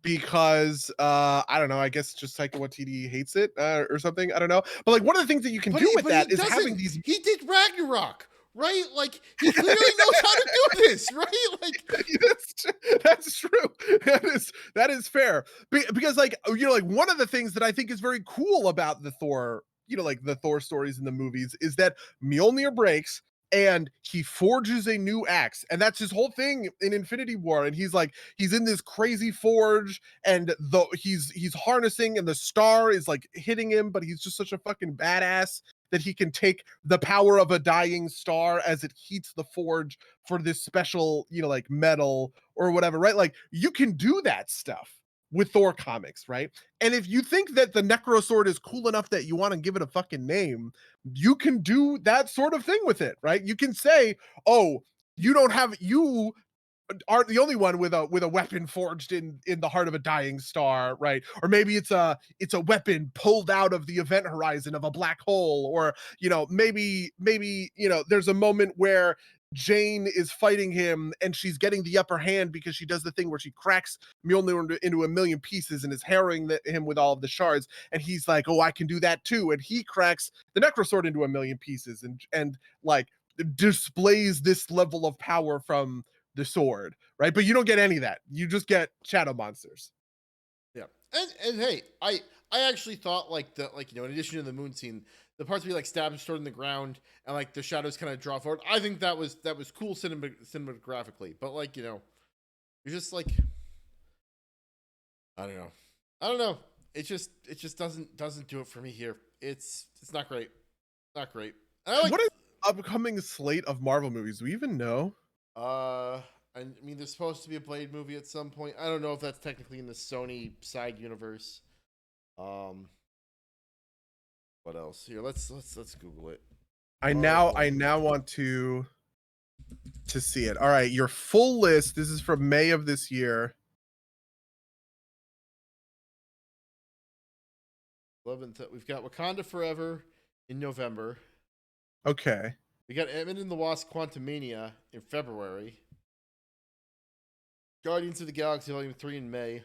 Because I don't know, I guess just Taika Waititi hates it or something. I don't know. But like one of the things that you can do with But he that is having doesn't. these. He did Ragnarok, right? Like he clearly knows how to do this, right? Like That's true. That is fair. Because like like one of the things that I think is very cool about the Thor, like the Thor stories in the movies is that Mjolnir breaks and he forges a new axe, and that's his whole thing in Infinity War. And he's in this crazy forge, and he's harnessing, and the star is like hitting him, but he's just such a fucking badass that he can take the power of a dying star as it heats the forge for this special, like metal or whatever, right? Like you can do that stuff with Thor comics, right? And if you think that the Necro Sword is cool enough that you want to give it a fucking name, you can do that sort of thing with it, right? You can say, "Oh, you aren't the only one with a weapon forged in the heart of a dying star," right? Or maybe it's a weapon pulled out of the event horizon of a black hole. Or maybe there's a moment where Jane is fighting him and she's getting the upper hand because she does the thing where she cracks Mjolnir into a million pieces and is harrowing him with all of the shards, and he's like, "Oh, I can do that too," and he cracks the Necrosword into a million pieces and like displays this level of power from the sword, right? But you don't get any of that. You just get shadow monsters. yeah, and hey, I actually thought like in addition to the moon scene, the parts where he like stabs his sword in the ground and like the shadows kind of draw forward. I think that was cool cinematographically, but you're just like I don't know, I don't know. It just doesn't do it for me here. It's not great, not great. And I like What is the upcoming slate of Marvel movies? Do we even know? uh. I mean, there's supposed to be a Blade movie at some point. I don't know if that's technically in the Sony side universe. Um, what else? Here, let's Google it. I now want to see it. All right, your full list. This is from May of this year. 11th. We've got Wakanda Forever in November. Okay. We got Ant-Man and the Wasp: Quantumania in February. Guardians of the Galaxy Volume 3 in May.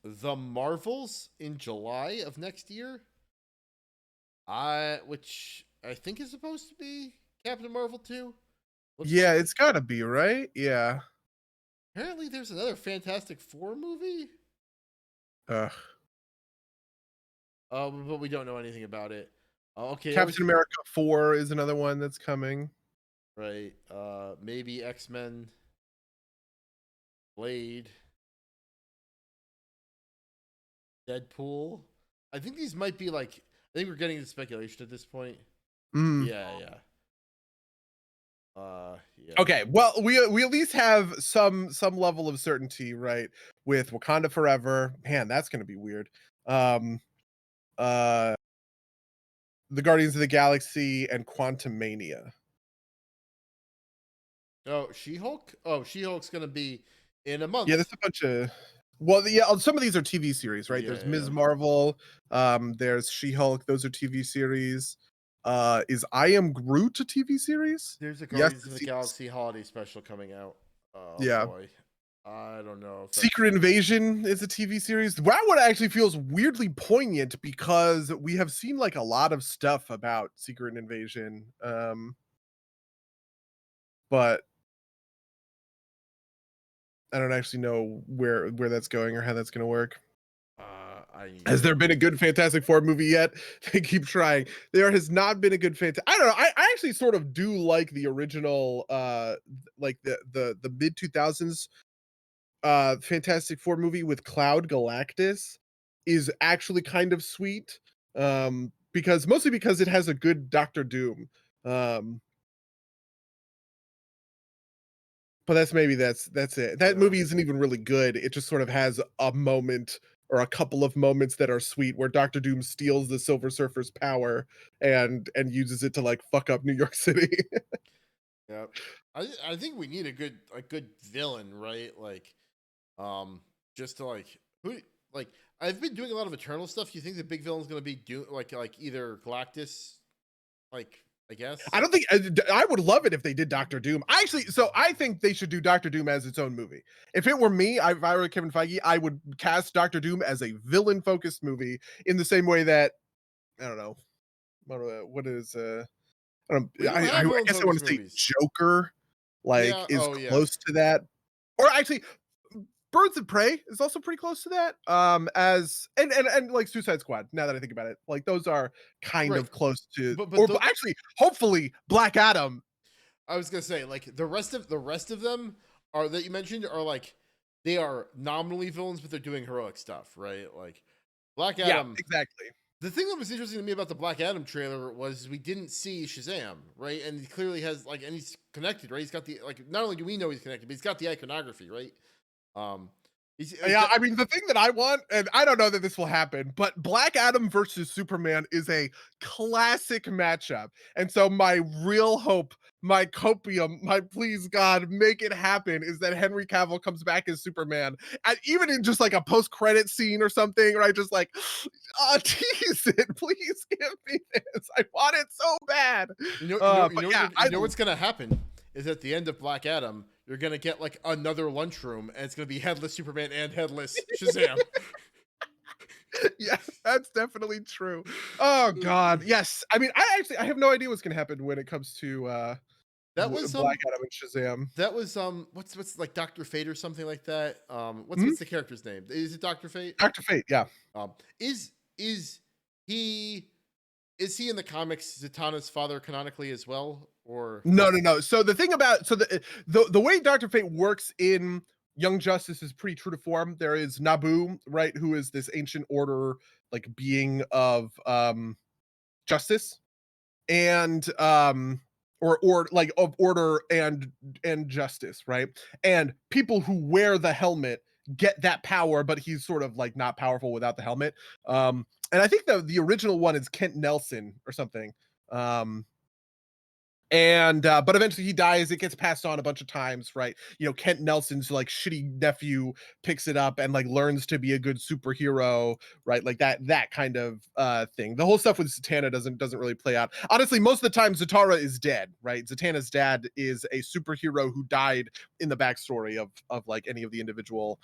The Marvels in July of next year. Which I think is supposed to be Captain Marvel 2. Looks Yeah, like. it's got to be, right? Yeah. Apparently, there's another Fantastic Four movie. Ugh. But we don't know anything about it. Okay, Captain America 4 is another one that's coming. right. Maybe X-Men, Blade, Deadpool. I think these might be like. I think we're getting into speculation at this point. Mm. Yeah. Yeah. Okay, well, we at least have some level of certainty, right? With Wakanda Forever. Man, that's going to be weird. Um uh the Guardians of the Galaxy and Quantumania. Oh, She-Hulk. Oh, She-Hulk's gonna be in a month. Yeah, there's a bunch of well, yeah, some of these are TV series, right? There's Yeah. Ms. Marvel, there's She-Hulk, those are TV series. Is I Am Groot a TV series? There's a Yes, Guardians of the Galaxy holiday special coming out. Oh yeah. boy, I don't know if that's Secret Invasion is a TV series. That one actually feels weirdly poignant because we have seen like a lot of stuff about Secret Invasion. But I don't actually know where that's going or how that's going to work. I Has there been a good Fantastic Four movie yet? They keep trying. There has not been a good I don't know. I actually sort of do like the original, like the mid 2000s Fantastic Four movie with Cloud Galactus is actually kind of sweet. Because mostly because it has a good Doctor Doom. Um, but that's it. That yeah. movie isn't even really good. It just sort of has a moment or a couple of moments that are sweet where Doctor Doom steals the Silver Surfer's power and uses it to like fuck up New York City. Yeah. I think we need a good villain, right? Like just to like who like I've been doing a lot of Eternal stuff. You think the big villain's gonna be like either Galactus, like I I guess? don't think I would love it if they did Doctor Doom. I actually, so I think they should do Doctor Doom as its own movie. If it were me, if I were Kevin Feige, I would cast Doctor Doom as a villain focused movie in the same way that I don't know what is We don't have I villain guess I want focused to say movies. Joker like Yeah, is oh yeah. close to that, or actually Birds of Prey is also pretty close to that. As and like Suicide Squad. Now that I think about it, like those are kind Right. of close to, But or the actually, hopefully, Black Adam. I was gonna say like the rest of them are that you mentioned are like they are nominally villains, but they're doing heroic stuff, right? Like Black Yeah, Adam. exactly. The thing that was interesting to me about the Black Adam trailer was we didn't see Shazam, right? And he clearly has like, and he's connected, right? He's got the like. Not only do we know he's connected, but he's got the iconography, right? Um, he's Yeah, I mean, the thing that I want, and I don't know that this will happen, but Black Adam versus Superman is a classic matchup. And so my real hope, my copium, my please God, make it happen is that Henry Cavill comes back as Superman. And even in just like a post-credit scene or something, right? Just like, oh, tease it. Please give me this. I want it so bad. But yeah, what's gonna happen is at the end of Black Adam, you're gonna get like another lunchroom, and it's gonna be headless Superman and headless Shazam. yeah, that's definitely true. Oh God, yes. I mean, I have no idea what's gonna happen when it comes to that was Black Adam and Shazam. what's like Doctor Fate or something like that. Hmm? What's the character's name? Is it Doctor Fate? Doctor Fate, yeah. Um, is he is he in the comics Zatanna's father canonically as well, or No, no, no. So the thing about the way Doctor Fate works in Young Justice is pretty true to form. There is Nabu, right, who is this ancient order like being of justice and or like of order and justice, right? And people who wear the helmet get that power, but he's sort of like not powerful without the helmet. And I think the original one is Kent Nelson or something. um and but eventually he dies. It gets passed on a bunch of times, right? Kent Nelson's like shitty nephew picks it up and like learns to be a good superhero, right? Like that kind of thing. The whole stuff with Zatanna doesn't really play out. Honestly, most of the time Zatara is dead, right? Zatanna's dad is a superhero who died in the backstory of like any of the individual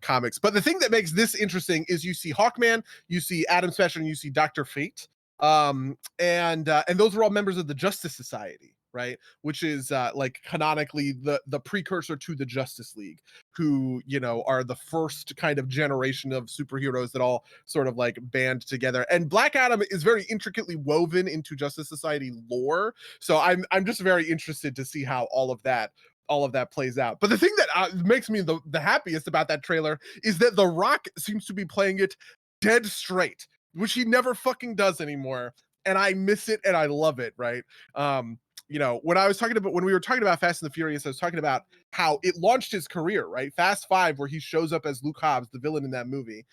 comics. But the thing that makes this interesting is you see Hawkman, you see Adam Smasher, and you see Dr. Fate. And those are all members of the Justice Society, right? Which is like canonically the precursor to the Justice League, who are the first kind of generation of superheroes that all sort of like band together. And Black Adam is very intricately woven into Justice Society lore, so I'm just very interested to see how all of that plays out. But the thing that makes me the happiest about that trailer is that The Rock seems to be playing it dead straight, which he never fucking does anymore. And I miss it and I love it, right? When we were talking about Fast and the Furious, I was talking about how it launched his career, right? Fast Five, where he shows up as Luke Hobbs, the villain in that movie,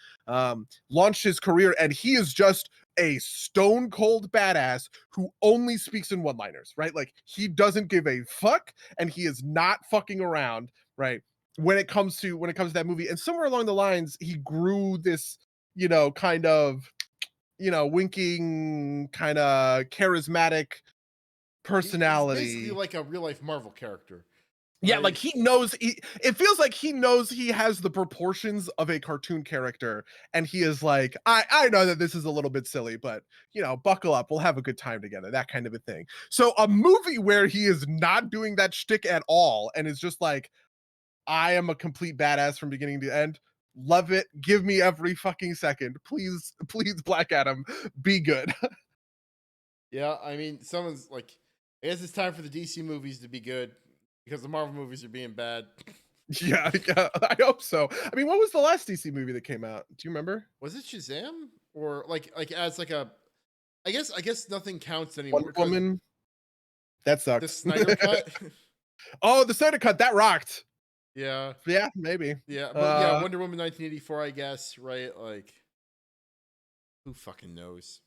launched his career, and he is just a stone cold badass who only speaks in one-liners, right? Like he doesn't give a fuck, and he is not fucking around, right? When it comes to that movie, and somewhere along the lines, he grew this, kind of winking, kind of charismatic he's basically personality. like a real life Marvel character, Yeah, right? like it feels like he knows he has the proportions of a cartoon character, and he is like, I know that this is a little bit silly, but buckle up, we'll have a good time together, that kind of a thing. So a movie where he is not doing that shtick at all and is just like, I am a complete badass from beginning to end. Love it. Give me every fucking second. Please, please, Black Adam, be good. Yeah, I mean, someone's like, I guess it's time for the DC movies to be good because the Marvel movies are being bad. Yeah, yeah, I hope so. I mean, what was the last DC movie that came out? Do you remember? Was it Shazam or like as like a? I guess nothing counts anymore Wonder because Woman? That the sucked. Snyder cut. Oh, the Snyder Cut, that rocked. Yeah, Yeah, maybe. yeah, but yeah, Uh, Wonder Woman 1984. I guess right. Like, who fucking knows?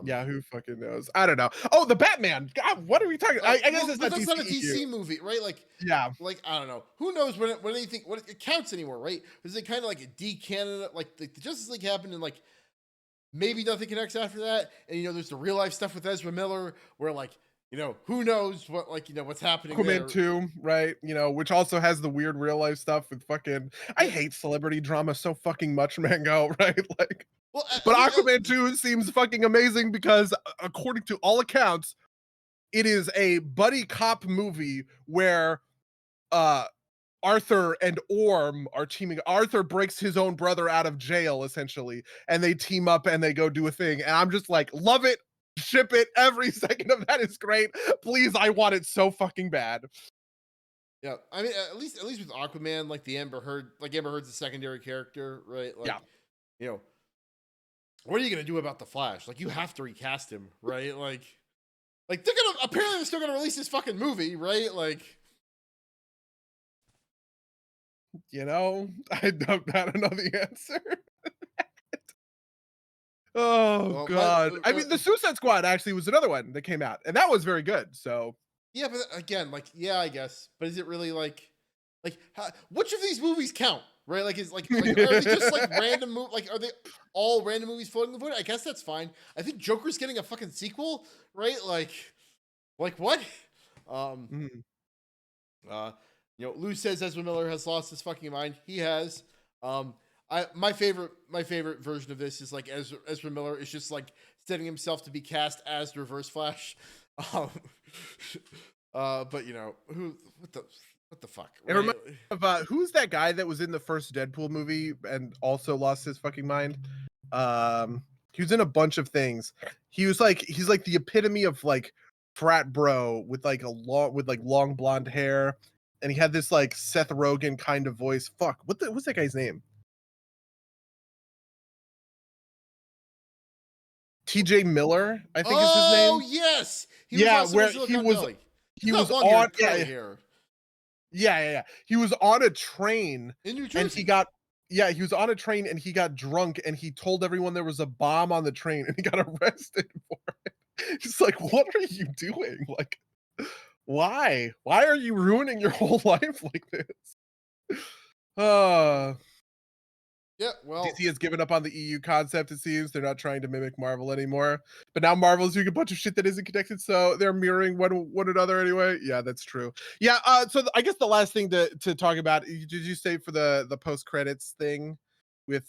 yeah, who fucking knows? I don't know. Oh, the Batman. God, what are we talking? I guess Well, it's but not that's not a DCEU. DC movie, right? Yeah. Like I don't know. Who knows when anything when it counts anymore, right? Because they kind of like a de-canon, like the Justice League happened, and like maybe nothing connects after that. And there's the real life stuff with Ezra Miller, where like who knows what what's happening Aquaman there. 2, right? Which also has the weird real life stuff with fucking I Yeah. hate celebrity drama so fucking much, Mango, right? Like Well, but Aquaman 2 seems fucking amazing because according to all accounts, it is a buddy cop movie where uh Arthur and Orm are teaming. Arthur breaks his own brother out of jail, essentially, and they team up and they go do a thing. And I'm just like, love it, ship it. Every second of that is great. Please, I want it so fucking bad. yeah. I mean, at least with Aquaman, like the Amber Heard's a secondary character, right? Yeah. Like you know, what are you gonna do about the Flash? Like you have to recast him, right? Like they're still gonna release this fucking movie, right? Like I don't know the answer. Oh well, god. I mean, the Suicide Squad actually was another one that came out, and that was very good. So yeah, but again, like yeah, I guess, but is it really like which of these movies count? Right? Like is like are they just like random like are they all random movies floating the void? I guess that's fine. I think Joker's getting a fucking sequel, right? Like what? Um mhm. uh Lou says Ezra Miller has lost his fucking mind. He has. My favorite version of this is like Ezra Miller is just like setting himself to be cast as Reverse Flash. Um, but who what the fuck, It right? reminds me of who's that guy that was in the first Deadpool movie and also lost his fucking mind? Um, he was in a bunch of things. He's like the epitome of like frat bro with like long blonde hair, and he had this like Seth Rogen kind of voice. Fuck, what's that guy's name? TJ Miller, I think is his Oh name. yes, he was Yeah, also in where Silicon Valley. He's he got was long hair, on and curly hair yeah. He was on a train in New and he Jersey. got he was on a train and he got drunk and he told everyone there was a bomb on the train and he got arrested for it. It's like, what are you doing? Like, why? Why are you ruining your whole life like this? Uh Yeah, well, DC has given up on the EU concept, it seems. They're not trying to mimic Marvel anymore. But now Marvel's doing a bunch of shit that isn't connected, so they're mirroring one another anyway. Yeah, that's true. Yeah, I guess the last thing to talk about, did you say for the post-credits thing with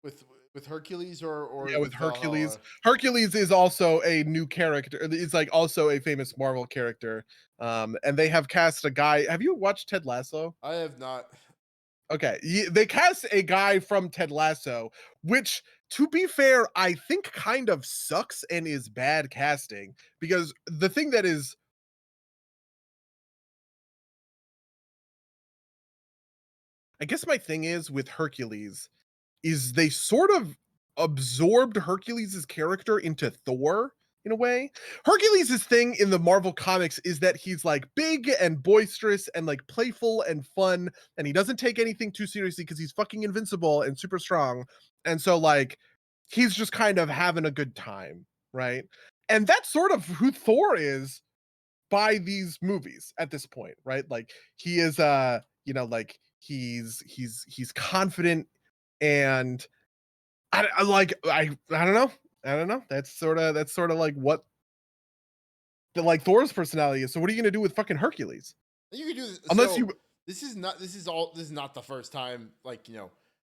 with with Hercules or yeah, with with Hercules. Valhalla. Hercules is also a new character. It's like also a famous Marvel character. And they have cast a guy. Have you watched Ted Lasso? I have not. Okay, they cast a guy from Ted Lasso, which, to be fair, I think kind of sucks and is bad casting because the thing that is, I guess my thing is with Hercules is they sort of absorbed Hercules' character into Thor in a way. Hercules' thing in the Marvel comics is that he's like big and boisterous and like playful and fun, and he doesn't take anything too seriously because he's fucking invincible and super strong. And so, like, he's just kind of having a good time, right? And that's sort of who Thor is by these movies at this point, right? Like he is like he's confident and I don't know. I don't know. That's sort of like what the like Thor's personality is. So what are you gonna do with fucking Hercules? You could do this. Unless you So this is not the first time. Like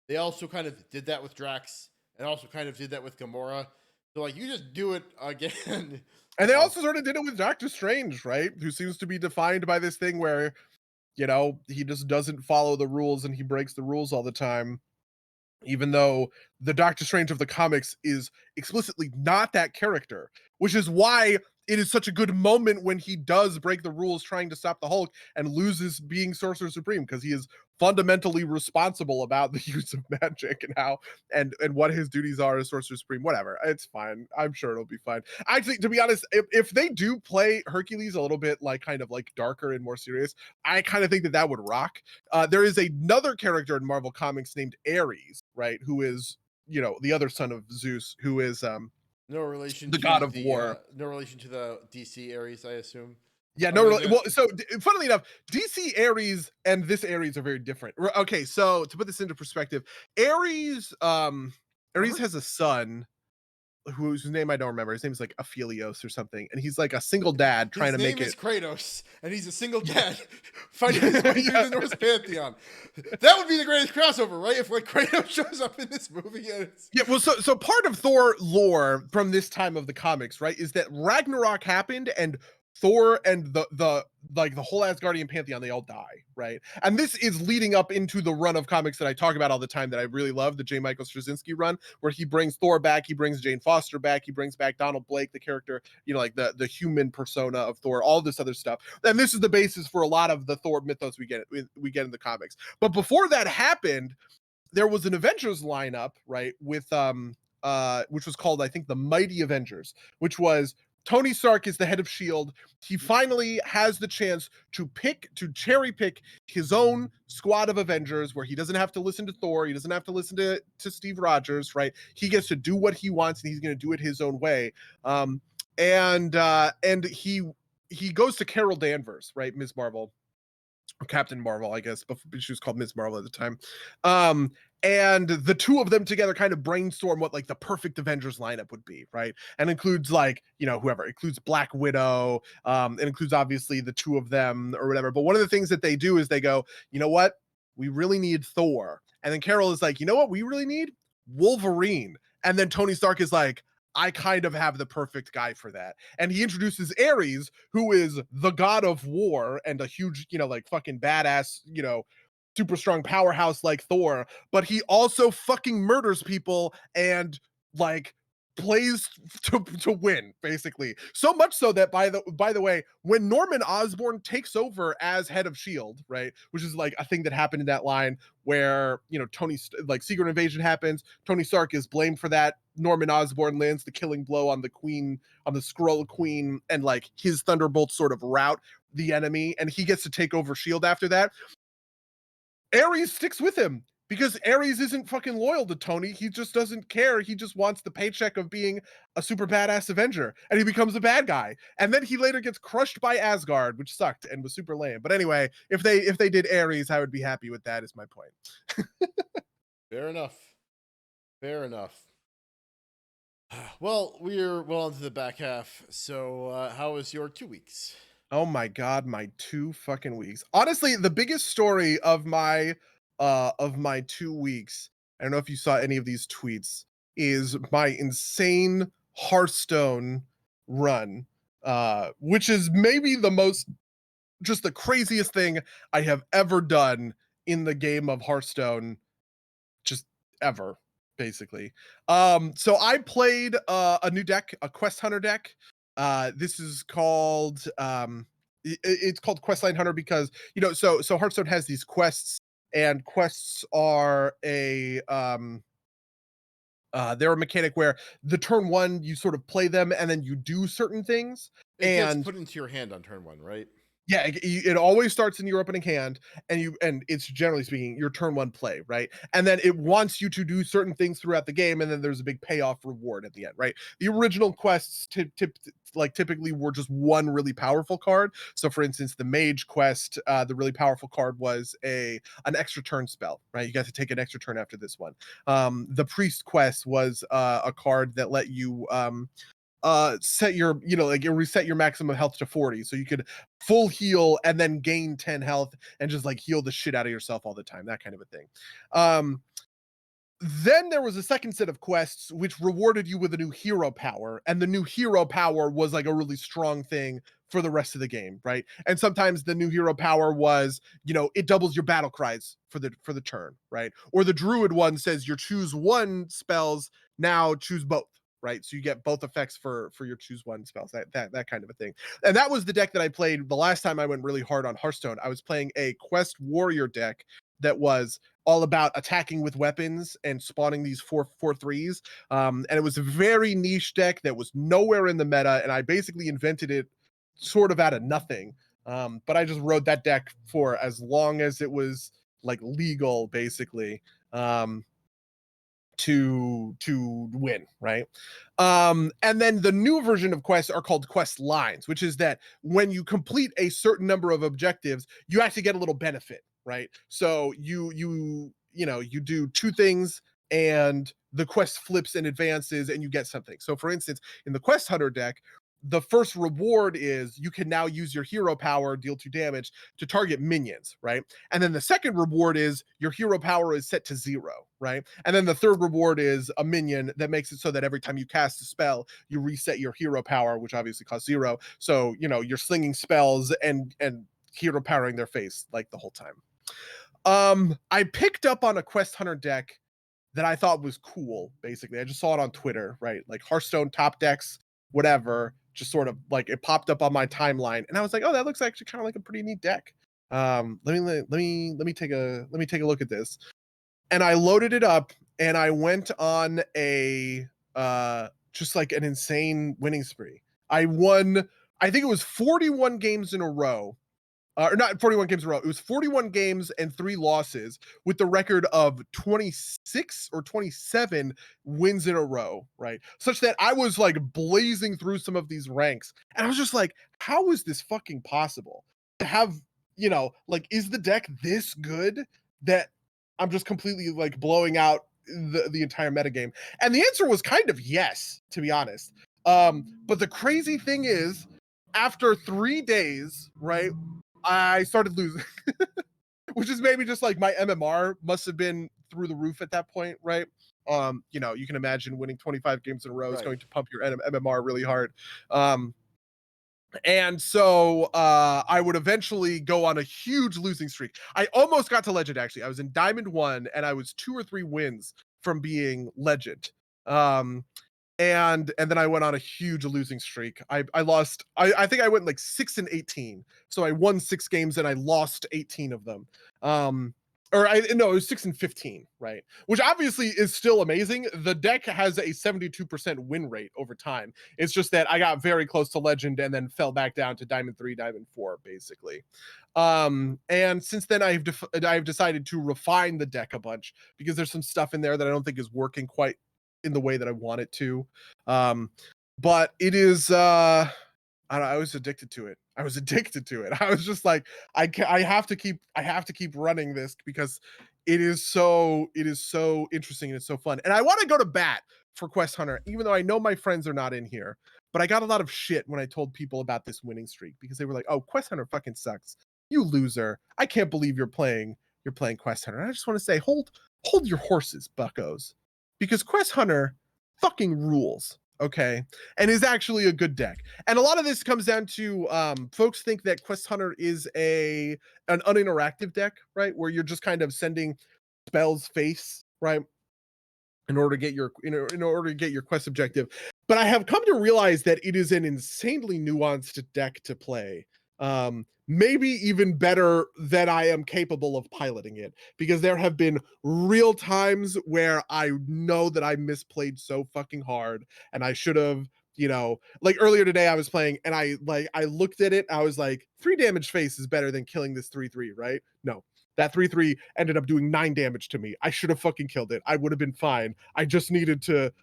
they also kind of did that with Drax, and also kind of did that with Gamora. So like you just do it again. and they um, also sort of did it with Doctor Strange, right? Who seems to be defined by this thing where, he just doesn't follow the rules and he breaks the rules all the time. even though the Doctor Strange of the comics is explicitly not that character, which is why it is such a good moment when he does break the rules trying to stop the Hulk and loses being Sorcerer Supreme, because he is fundamentally responsible about the use of magic and how and what his duties are as Sorcerer Supreme. Whatever, it's fine. I'm sure it'll be fine. I think, to be honest, if they do play Hercules a little bit like kind of like darker and more serious, I kind of think that that would rock. There is another character in Marvel Comics named Ares, right? Who is, the other son of Zeus, who is No relation the god to of war. no relation to the DC Ares, I assume. Yeah, no, Other really. than Well, so funnily enough, DC Ares and this Ares are very different. Okay, so to put this into perspective, Ares, I Ares heard has a son whose name I don't remember. His name's like Aphelios or something, and he's like a single dad trying his to make name is it. Kratos, and he's a single dad fighting his way through Yeah. the Norse pantheon. That would be the greatest crossover, right? If like Kratos shows up in this movie and it's Yeah, well, so part of Thor lore from this time of the comics, right, is that Ragnarok happened and Thor and the like the whole Asgardian pantheon, they all die, right? And this is leading up into the run of comics that I talk about all the time that I really love, the J. Michael Straczynski run, where he brings Thor back, he brings Jane Foster back, he brings back Donald Blake, the character, like the human persona of Thor, all this other stuff. And this is the basis for a lot of the Thor mythos we get in the comics. But before that happened, there was an Avengers lineup, right, with which was called, I think, the Mighty Avengers, which was Tony Stark is the head of Shield. He finally has the chance to cherry pick his own squad of Avengers, where he doesn't have to listen to Thor, he doesn't have to listen to Steve Rogers, right? He gets to do what he wants, and he's going to do it his own way. And he goes to Carol Danvers, right, Ms. Marvel, Captain Marvel, I guess, but she was called Ms. Marvel at the time. And the two of them together kind of brainstorm what like the perfect Avengers lineup would be, right? And includes like, whoever. It includes Black Widow. It includes obviously the two of them or whatever. But one of the things that they do is they go, you know what? We really need Thor. And then Carol is like, you know what we really need? Wolverine. And then Tony Stark is like, I kind of have the perfect guy for that. And he introduces Ares, who is the god of war and a huge, like fucking badass, super strong powerhouse like Thor, but he also fucking murders people and like plays to win, basically. So much so that by the way, when Norman Osborn takes over as head of Shield, right, which is like a thing that happened in that line where like Secret Invasion happens, Tony Stark is blamed for that. Norman Osborn lands the killing blow on the Queen, on the Skrull Queen, and like his thunderbolts sort of rout the enemy, and he gets to take over Shield after that. Ares sticks with him because Ares isn't fucking loyal to Tony. He just doesn't care. He just wants the paycheck of being a super badass Avenger, and he becomes a bad guy. And then he later gets crushed by Asgard, which sucked and was super lame. But anyway, if they did Ares, I would be happy with that. Is my point. fair enough. Fair enough. Well, we're well into the back half. So, how was your 2 weeks? Oh my god, my 2 fucking weeks. Honestly, the biggest story of my 2 weeks, I don't know if you saw any of these tweets, is my insane Hearthstone run. Which is maybe just the craziest thing I have ever done in the game of Hearthstone, just ever, basically. So I played a new deck, a Quest Hunter deck. This is called it's called Questline Hunter because so Hearthstone has these quests, and quests are they're a mechanic where the turn one you sort of play them and then you do certain things. It gets And put into your hand on turn one, right? yeah, it always starts in your opening hand, and it's generally speaking your turn one play, right? And then it wants you to do certain things throughout the game, and then there's a big payoff reward at the end, right? The original quests typically were just one really powerful card. So, for instance, the Mage quest, the really powerful card was an extra turn spell, right? You got to take an extra turn after this one. The Priest quest was a card that let you set your like you reset your maximum health to 40, so you could full heal and then gain 10 health and just like heal the shit out of yourself all the time, that kind of a thing. um Then there was a second set of quests which rewarded you with a new hero power, and the new hero power was like a really strong thing for the rest of the game, right? And sometimes the new hero power was, it doubles your battle cries for the turn, right? Or the druid one says your choose one spells now choose both, right? So you get both effects for your choose one spells, that kind of a thing. And that was the deck that I played the last time I went really hard on Hearthstone. I was playing a quest warrior deck that was all about attacking with weapons and spawning these 4/4/3s. And it was a very niche deck that was nowhere in the meta, and I basically invented it sort of out of nothing. But I just rode that deck for as long as it was like legal, basically. To win, right? And then the new version of quests are called quest lines, which is that when you complete a certain number of objectives, you actually get a little benefit, right? So you do two things and the quest flips and advances and you get something. So for instance, in the quest hunter deck, the first reward is you can now use your hero power, deal 2 damage to target minions, right? And then the second reward is your hero power is set to 0, right? And then the third reward is a minion that makes it so that every time you cast a spell, you reset your hero power, which obviously costs 0. So, you're slinging spells and hero powering their face like the whole time. I picked up on a quest hunter deck that I thought was cool, basically. I just saw it on Twitter, right? Like Hearthstone top decks, whatever, just sort of like it popped up on my timeline. And I was like, oh, that looks actually kind of like a pretty neat deck. Let me take a look at this. And I loaded it up and I went on a just like an insane winning spree. I won, I think it was 41 games in a row, or not 41 games in a row. It was 41 games and 3 losses with the record of 26 or 27 wins in a row, right? Such that I was like blazing through some of these ranks. And I was just like, how is this fucking possible? To have, like, is the deck this good that I'm just completely like blowing out the entire metagame? And the answer was kind of yes, to be honest. But the crazy thing is, after 3 days, right, I started losing, which is maybe just like my MMR must have been through the roof at that point, right? You can imagine winning 25 games in a row is Right. going to pump your MMR really hard. And so I would eventually go on a huge losing streak. I almost got to legend, actually. I was in Diamond 1 and I was 2 or 3 wins from being legend. And then I went on a huge losing streak. I lost. I think I went like 6-18. So I won 6 games and I lost 18 of them. Or I no, it was 6-15, right? Which obviously is still amazing. The deck has a 72% win rate over time. It's just that I got very close to legend and then fell back down to Diamond 3, Diamond 4, basically. And since then I've decided to refine the deck a bunch because there's some stuff in there that I don't think is working quite in the way that I want it to. But it is I don't know, I was addicted to it. I was addicted to it. I was just like, I have to keep running this because it is so interesting and it's so fun. And I want to go to bat for Quest Hunter, even though I know my friends are not in here. But I got a lot of shit when I told people about this winning streak because they were like, "Oh, Quest Hunter fucking sucks. You loser. I can't believe you're playing Quest Hunter." And I just want to say, hold your horses, buckos. Because Quest Hunter fucking rules, okay? And is actually a good deck. And a lot of this comes down to folks think that Quest Hunter is an uninteractive deck, right? Where you're just kind of sending spells face, right? In order to get your quest objective. But I have come to realize that it is an insanely nuanced deck to play. Maybe even better than I am capable of piloting it, because there have been real times where I know that I misplayed so fucking hard and I should have, like earlier today I was playing and I looked at it, I was like, 3 damage face is better than killing this 3/3, right? No, that 3/3 ended up doing 9 damage to me. I should have fucking killed it. I would have been fine. I just needed to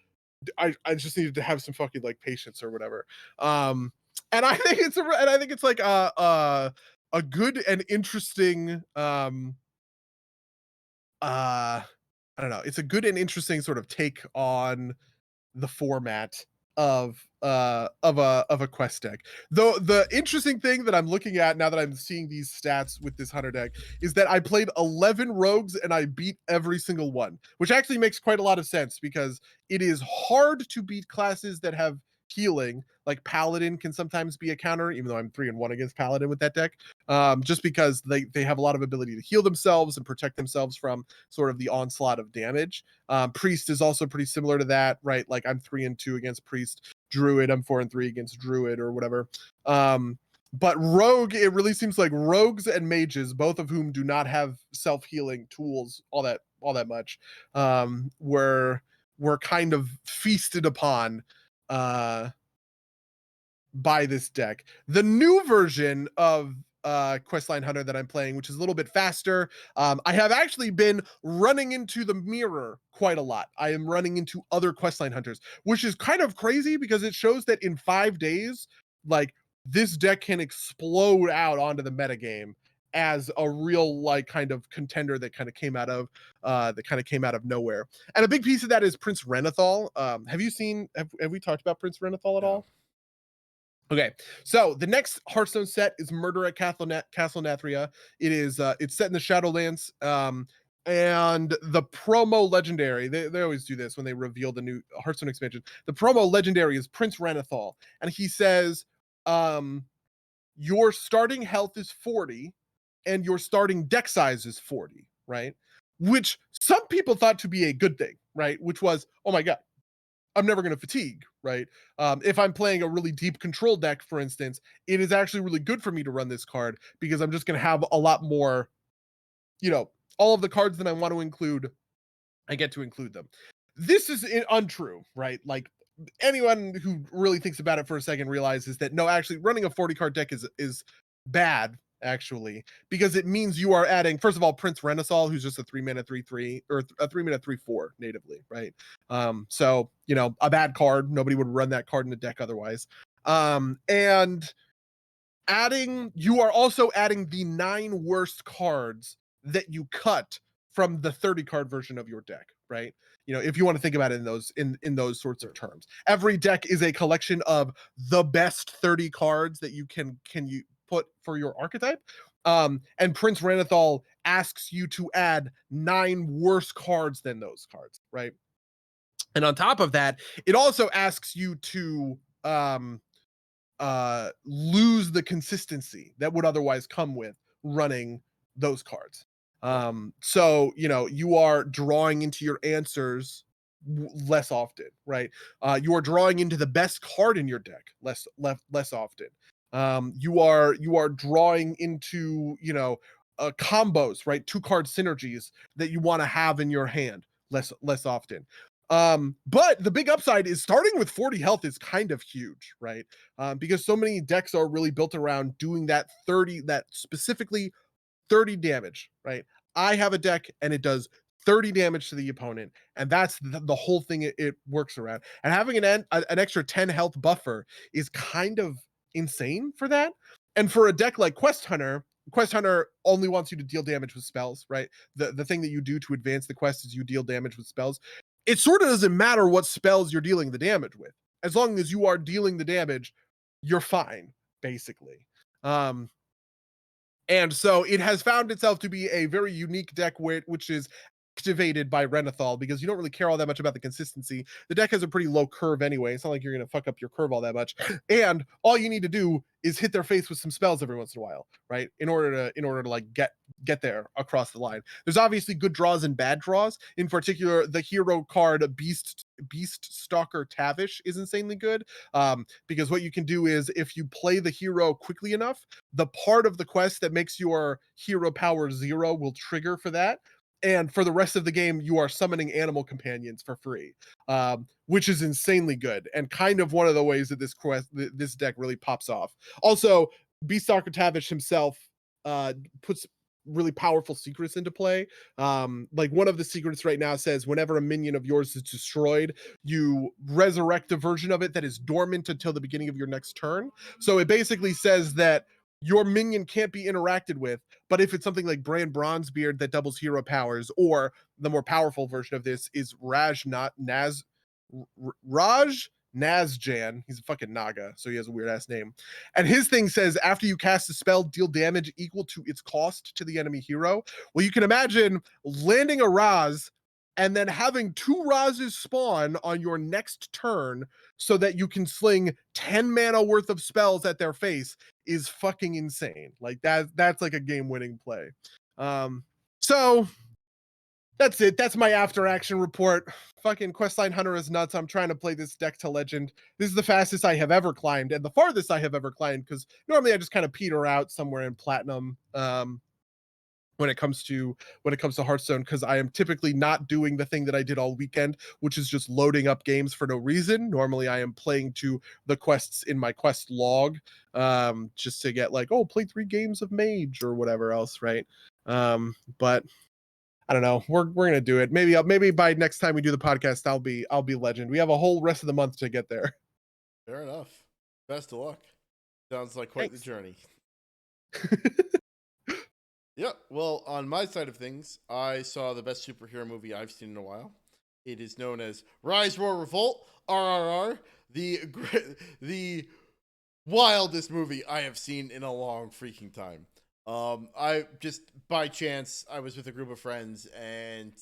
have some fucking like patience or whatever. And I think it's like a good and interesting uh I don't know. It's a good and interesting sort of take on the format of of a quest deck. Though the interesting thing that I'm looking at now that I'm seeing these stats with this hunter deck is that I played 11 rogues and I beat every single one, which actually makes quite a lot of sense because it is hard to beat classes that have healing. Like Paladin can sometimes be a counter, even though I'm 3-1 against Paladin with that deck, just because they have a lot of ability to heal themselves and protect themselves from sort of the onslaught of damage. Priest is also pretty similar to that, right? Like I'm 3-2 against Priest. Druid, I'm 4-3 against Druid or whatever. But Rogue, it really seems like rogues and mages, both of whom do not have self-healing tools all that much, were kind of feasted upon uh by this deck. The new version of Questline Hunter that I'm playing, which is a little bit faster. I have actually been running into the mirror quite a lot. I am running into other Questline Hunters, which is kind of crazy because it shows that in 5 days, like this deck can explode out onto the metagame as a real like kind of contender that kind of came out of nowhere. And a big piece of that is Prince Renathal. Have we talked about Prince Renathal at No. all? Okay, so the next Hearthstone set is Murder at Castle Nathria. It's set in the Shadowlands, and the promo legendary. They always do this when they reveal the new Hearthstone expansion. The promo legendary is Prince Renathal, and he says, "Your starting health is 40, and your starting deck size is 40." Right, which some people thought to be a good thing. Right, which was, oh my god, I'm never going to fatigue, right? If I'm playing a really deep control deck, for instance, it is actually really good for me to run this card because I'm just going to have a lot more, all of the cards that I want to include, I get to include them. This is untrue, right? Like anyone who really thinks about it for a second realizes that no, actually running a 40 card deck is bad actually because it means you are adding first of all Prince Renaissal, who's just a 3-mana 3/3 or a 3-mana 3/4 natively, right? So a bad card, nobody would run that card in a deck otherwise. And you are also adding the 9 worst cards that you cut from the 30 card version of your deck, right? If you want to think about it in those sorts of Sure. terms. Every deck is a collection of the best 30 cards that you can you put for your archetype. And Prince Renathal asks you to add 9 worse cards than those cards, right? And on top of that, it also asks you to lose the consistency that would otherwise come with running those cards. Sure. So you are drawing into your answers less often, right? You are drawing into the best card in your deck less often. You are drawing into combos, right? 2 card synergies that you want to have in your hand less often. But the big upside is starting with 40 health is kind of huge, right? Because so many decks are really built around doing that specifically 30 damage, right? I have a deck and it does 30 damage to the opponent, and that's the whole thing it works around. And having an extra 10 health buffer is kind of insane for that. And for a deck like Quest Hunter only wants you to deal damage with spells, right? The thing that you do to advance the quest is you deal damage with spells. It sort of doesn't matter what spells you're dealing the damage with. As long as you are dealing the damage, you're fine, basically. And so it has found itself to be a very unique deck which is activated by Renathal because you don't really care all that much about the consistency. The deck has a pretty low curve anyway. It's not like you're going to fuck up your curve all that much. And all you need to do is hit their face with some spells every once in a while, right? In order to like get there across the line. There's obviously good draws and bad draws. In particular, the hero card Beast Stalker Tavish is insanely good. Because what you can do is if you play the hero quickly enough, the part of the quest that makes your hero power 0 will trigger for that. And for the rest of the game, you are summoning animal companions for free, which is insanely good and kind of one of the ways that this deck really pops off. Also, Beastalker Tavish himself puts really powerful secrets into play. Like one of the secrets right now says whenever a minion of yours is destroyed, you resurrect a version of it that is dormant until the beginning of your next turn. So it basically says that your minion can't be interacted with, but if it's something like Brand Bronzebeard that doubles hero powers, or the more powerful version of this is Raj Nazjan. He's a fucking Naga, so he has a weird ass name. And his thing says after you cast a spell, deal damage equal to its cost to the enemy hero. Well, you can imagine landing a Raz and then having 2 Razes spawn on your next turn so that you can sling 10 mana worth of spells at their face is fucking insane. Like that's like a game-winning play. So that's it. That's my after action report. Fucking Questline Hunter is nuts. I'm trying to play this deck to legend. This is the fastest I have ever climbed and the farthest I have ever climbed, because normally I just kind of peter out somewhere in platinum when it comes to Hearthstone, because I am typically not doing the thing that I did all weekend, which is just loading up games for no reason. Normally I am playing to the quests in my quest log, just to get like, oh, play 3 games of Mage or whatever else, right? But I don't know. We're gonna do it. Maybe by next time we do the podcast, I'll be legend. We have a whole rest of the month to get there. Fair enough. Best of luck. Sounds like quite Thanks. the journey. Yep. Well, on my side of things, I saw the best superhero movie I've seen in a while. It is known as Rise, Roar, Revolt, RRR, the wildest movie I have seen in a long freaking time. I just by chance I was with a group of friends and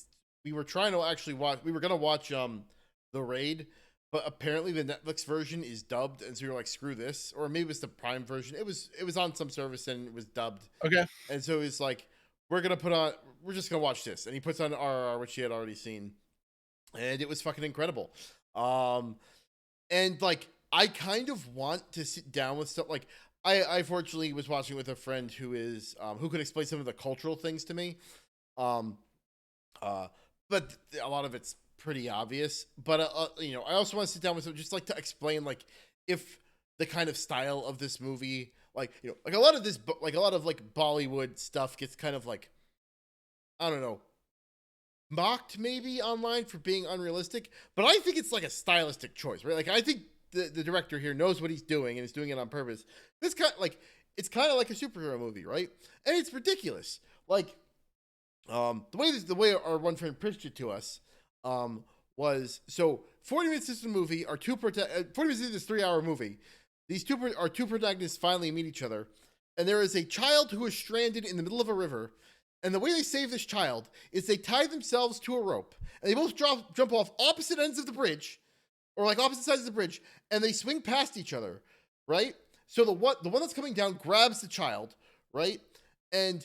we were trying to actually watch. We were gonna watch The Raid, but apparently the Netflix version is dubbed, and so we were like, screw this, or maybe it's the Prime version. It was on some service and it was dubbed, Okay. and so it's like we're just gonna watch this, and he puts on RRR, which he had already seen, and it was fucking incredible. And like I kind of want to sit down with stuff like I fortunately was watching with a friend who is who could explain some of the cultural things to me. Um but a lot of it's pretty obvious. But I also want to sit down with someone just like to explain like if the kind of style of this movie, like like a lot of this, like a lot of like Bollywood stuff gets kind of like, I don't know, mocked maybe online for being unrealistic, but I think it's like a stylistic choice, right? Like I think the director here knows what he's doing and is doing it on purpose. This kind like it's kind of like a superhero movie, right? And it's ridiculous. Like the way our one friend pitched it to us was, so 40 minutes into the movie, 40 minutes into this 3-hour movie, these two protagonists finally meet each other, and there is a child who is stranded in the middle of a river. And the way they save this child is they tie themselves to a rope, and they both jump off opposite ends of the bridge, or like opposite sides of the bridge, and they swing past each other, right? So the one that's coming down grabs the child, right? And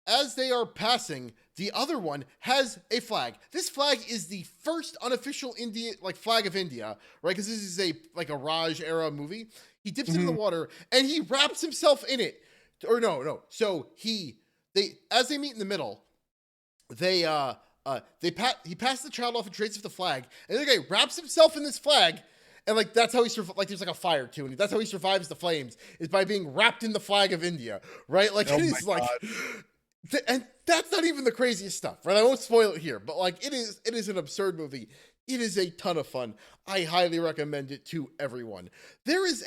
as they are passing, the other one has a flag. This flag is the first unofficial India flag of India, right? Because this is a Raj era movie. He dips it in the water and he wraps himself in it. Or no. So as they meet in the middle, he passes the child off and trades with the flag, and the other guy wraps himself in this flag, and like that's how he there's like a fire too, and that's how he survives the flames, is by being wrapped in the flag of India, right? Like, oh, it is like, and that's not even the craziest stuff, right? I won't spoil it here, but like it is an absurd movie. It is a ton of fun. I highly recommend it to everyone. There is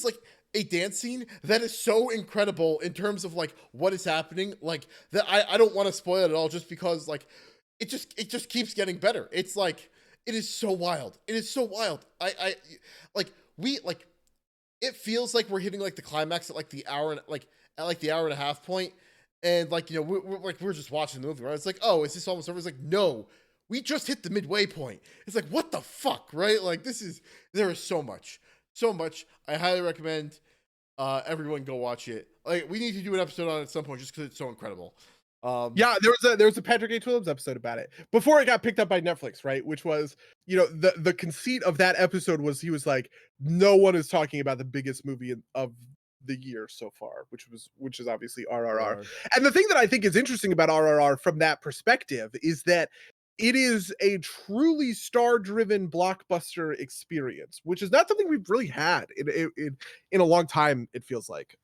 like a dance scene that is so incredible in terms of like what is happening, like that I don't want to spoil it at all, just because like it just keeps getting better. It's like it is so wild. It is so wild. I it feels like we're hitting like the climax at like the hour and a half point, and like we're just watching the movie, right? It's like, oh, is this almost over? It's like, no, we just hit the midway point. It's like, what the fuck, right? Like there is so much. I highly recommend everyone go watch it. Like, we need to do an episode on it at some point just because it's so incredible. Yeah, there was a Patrick H. Williams episode about it before it got picked up by Netflix, right? Which was, the conceit of that episode was, he was like, no one is talking about the biggest movie of the year so far, which is obviously RRR. And the thing that I think is interesting about RRR from that perspective is that it is a truly star-driven blockbuster experience, which is not something we've really had in a long time, it feels like.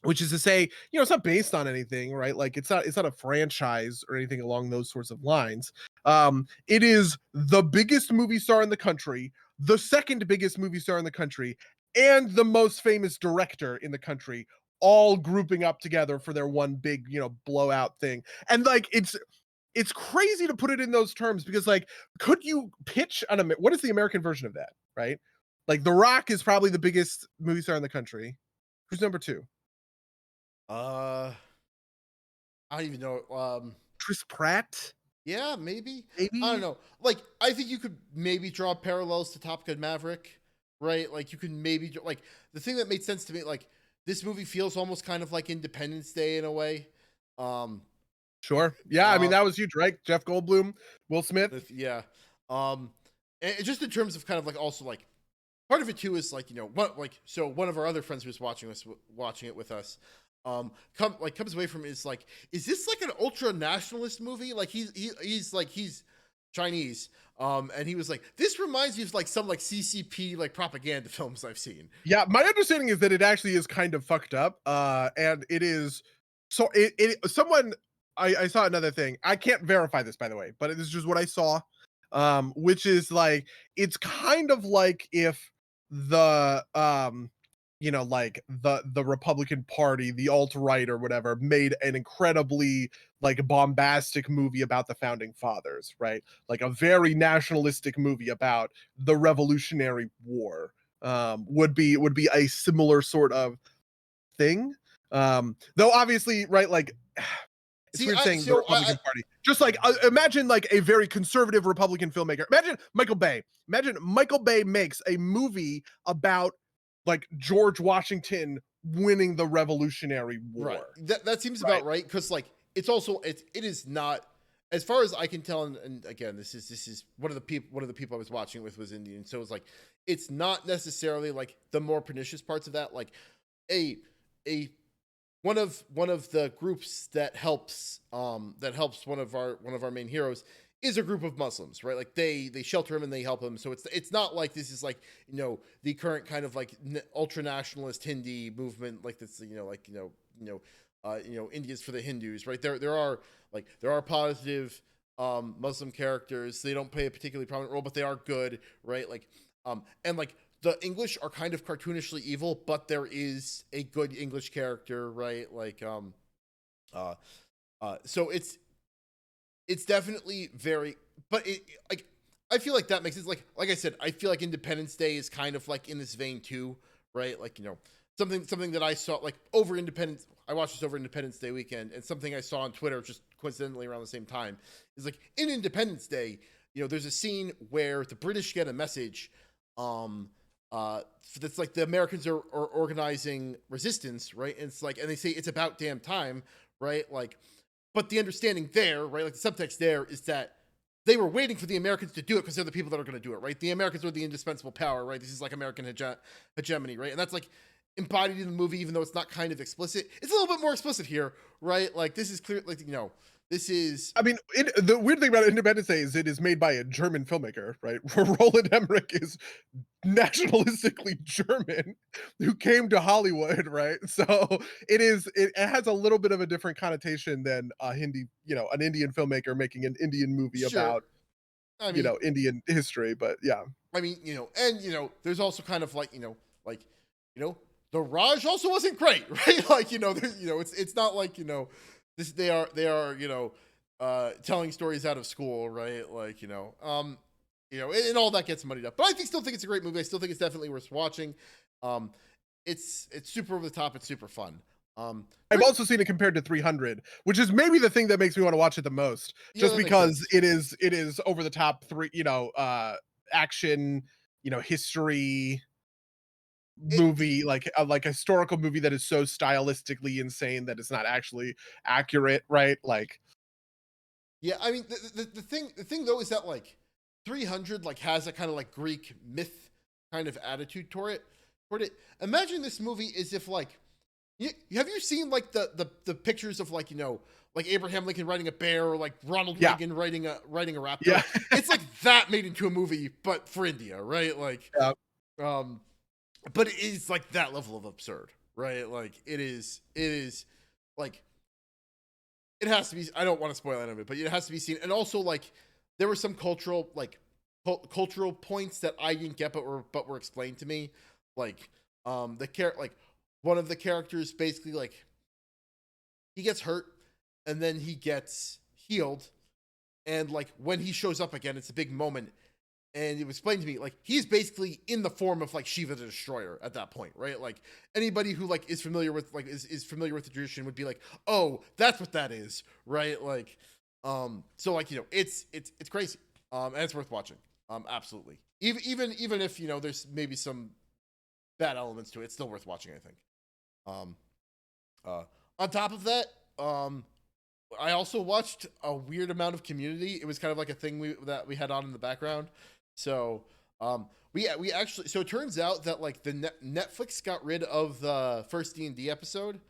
Which is to say, it's not based on anything, right? Like it's not a franchise or anything along those sorts of lines. It is the biggest movie star in the country, the second biggest movie star in the country, and the most famous director in the country, all grouping up together for their one big, blowout thing. And like it's crazy to put it in those terms because, like, could you pitch what is the American version of that, right? Like, The Rock is probably the biggest movie star in the country. Who's number 2? Uh, I don't even know. Chris Pratt, Yeah, maybe. I don't maybe? know. Like, I think you could maybe draw parallels to Top Gun Maverick, right? Like, you could maybe like the thing that made sense to me. Like, this movie feels almost kind of like Independence Day in a way. Um, Sure. Yeah, I mean, uh, that was huge, right? Jeff Goldblum, Will Smith. yeah. Um, and just in terms of kind of like also like part of it too is like what like so one of our other friends who was watching it with us comes away from it is like, is this like an ultra nationalist movie? Like he's like he's Chinese, and he was like, this reminds me of like some like CCP like propaganda films I've seen. Yeah, my understanding is that it actually is kind of fucked up, and it is so it someone I saw another thing. I can't verify this, by the way, but it is just what I saw, which is like it's kind of like if the like the Republican Party, the alt right or whatever, made an incredibly like bombastic movie about the founding fathers, right? Like a very nationalistic movie about the Revolutionary War, would be a similar sort of thing. Though obviously, right, like it's See, weird I saying the so Republican Party. Just like imagine like a very conservative Republican filmmaker. Imagine Michael Bay. Imagine Michael Bay makes a movie about like George Washington winning the Revolutionary right, War. that seems Right. about right, because like it's also it is not, as far as I can tell, and again, this is one of the people I was watching with was Indian, so it's like it's not necessarily like the more pernicious parts of that, like a a one of the groups that helps one of our main heroes is a group of Muslims, right? Like they shelter him and they help him. So it's not like this is like the current kind of like ultra nationalist Hindi movement, like this, India's for the Hindus, right? There are positive Muslim characters. They don't play a particularly prominent role, but they are good, right? And like the English are kind of cartoonishly evil, but there is a good English character, right? Uh, so it's definitely very, but it like I feel like that makes sense. Like I said, I feel like Independence Day is kind of like in this vein too, right? Like something that I saw like over Independence. I watched this over Independence Day weekend, and something I saw on Twitter just coincidentally around the same time is like in Independence Day. There's a scene where the British get a message, um, that's like the Americans are organizing resistance, right? And it's like, and they say it's about damn time, right? Like, but the understanding there, right? Like the subtext there is that they were waiting for the Americans to do it because they're the people that are going to do it, right? The Americans are the indispensable power, right? This is like American hegemony, right? And that's like embodied in the movie, even though it's not kind of explicit. It's a little bit more explicit here, right? Like this is clear, like this is I mean, the weird thing about Independence Day is it is made by a German filmmaker, right? Roland Emmerich is nationalistically German who came to Hollywood, right? So it has a little bit of a different connotation than a Hindi, an Indian filmmaker making an Indian movie sure. about, I mean, Indian history, but yeah. and there's also kind of like, you know, the Raj also wasn't great, right? Like, it's not like, this they are, telling stories out of school, right? Like, and all that gets muddied up. But still think it's a great movie. I still think it's definitely worth watching. Um, it's super over the top. It's super fun. I've also seen it compared to 300, which is maybe the thing that makes me want to watch it the most, Yeah, just that makes because sense. it is over the top action, history It movie, like a historical movie that is so stylistically insane that it's not actually accurate, right? Like, Yeah, I mean the thing though is that like 300 like has a kind of like Greek myth kind of attitude toward it. Imagine this movie is if like have you seen like the pictures of like like Abraham Lincoln riding a bear or like Ronald yeah, Reagan riding a raptor? yeah, It's like that made into a movie, but for India, right? Like, yeah. um, but it is like that level of absurd, right? Like it is like it has to be. I don't want to spoil any of it, but it has to be seen. And also, like, there were some cultural points that I didn't get, but were explained to me. Like, like one of the characters basically like he gets hurt and then he gets healed, and like when he shows up again, it's a big moment. And it was explained to me like he's basically in the form of like Shiva the Destroyer at that point, right? Like anybody who like is familiar with like is familiar with the tradition would be like, oh, that's what that is, right? Like, so like it's crazy, and it's worth watching, absolutely. Even if there's maybe some bad elements to it, it's still worth watching, I think. Um, on top of that, I also watched a weird amount of Community. It was kind of like a thing that we had on in the background. So we actually, so it turns out that like the Netflix got rid of the first D&D episode,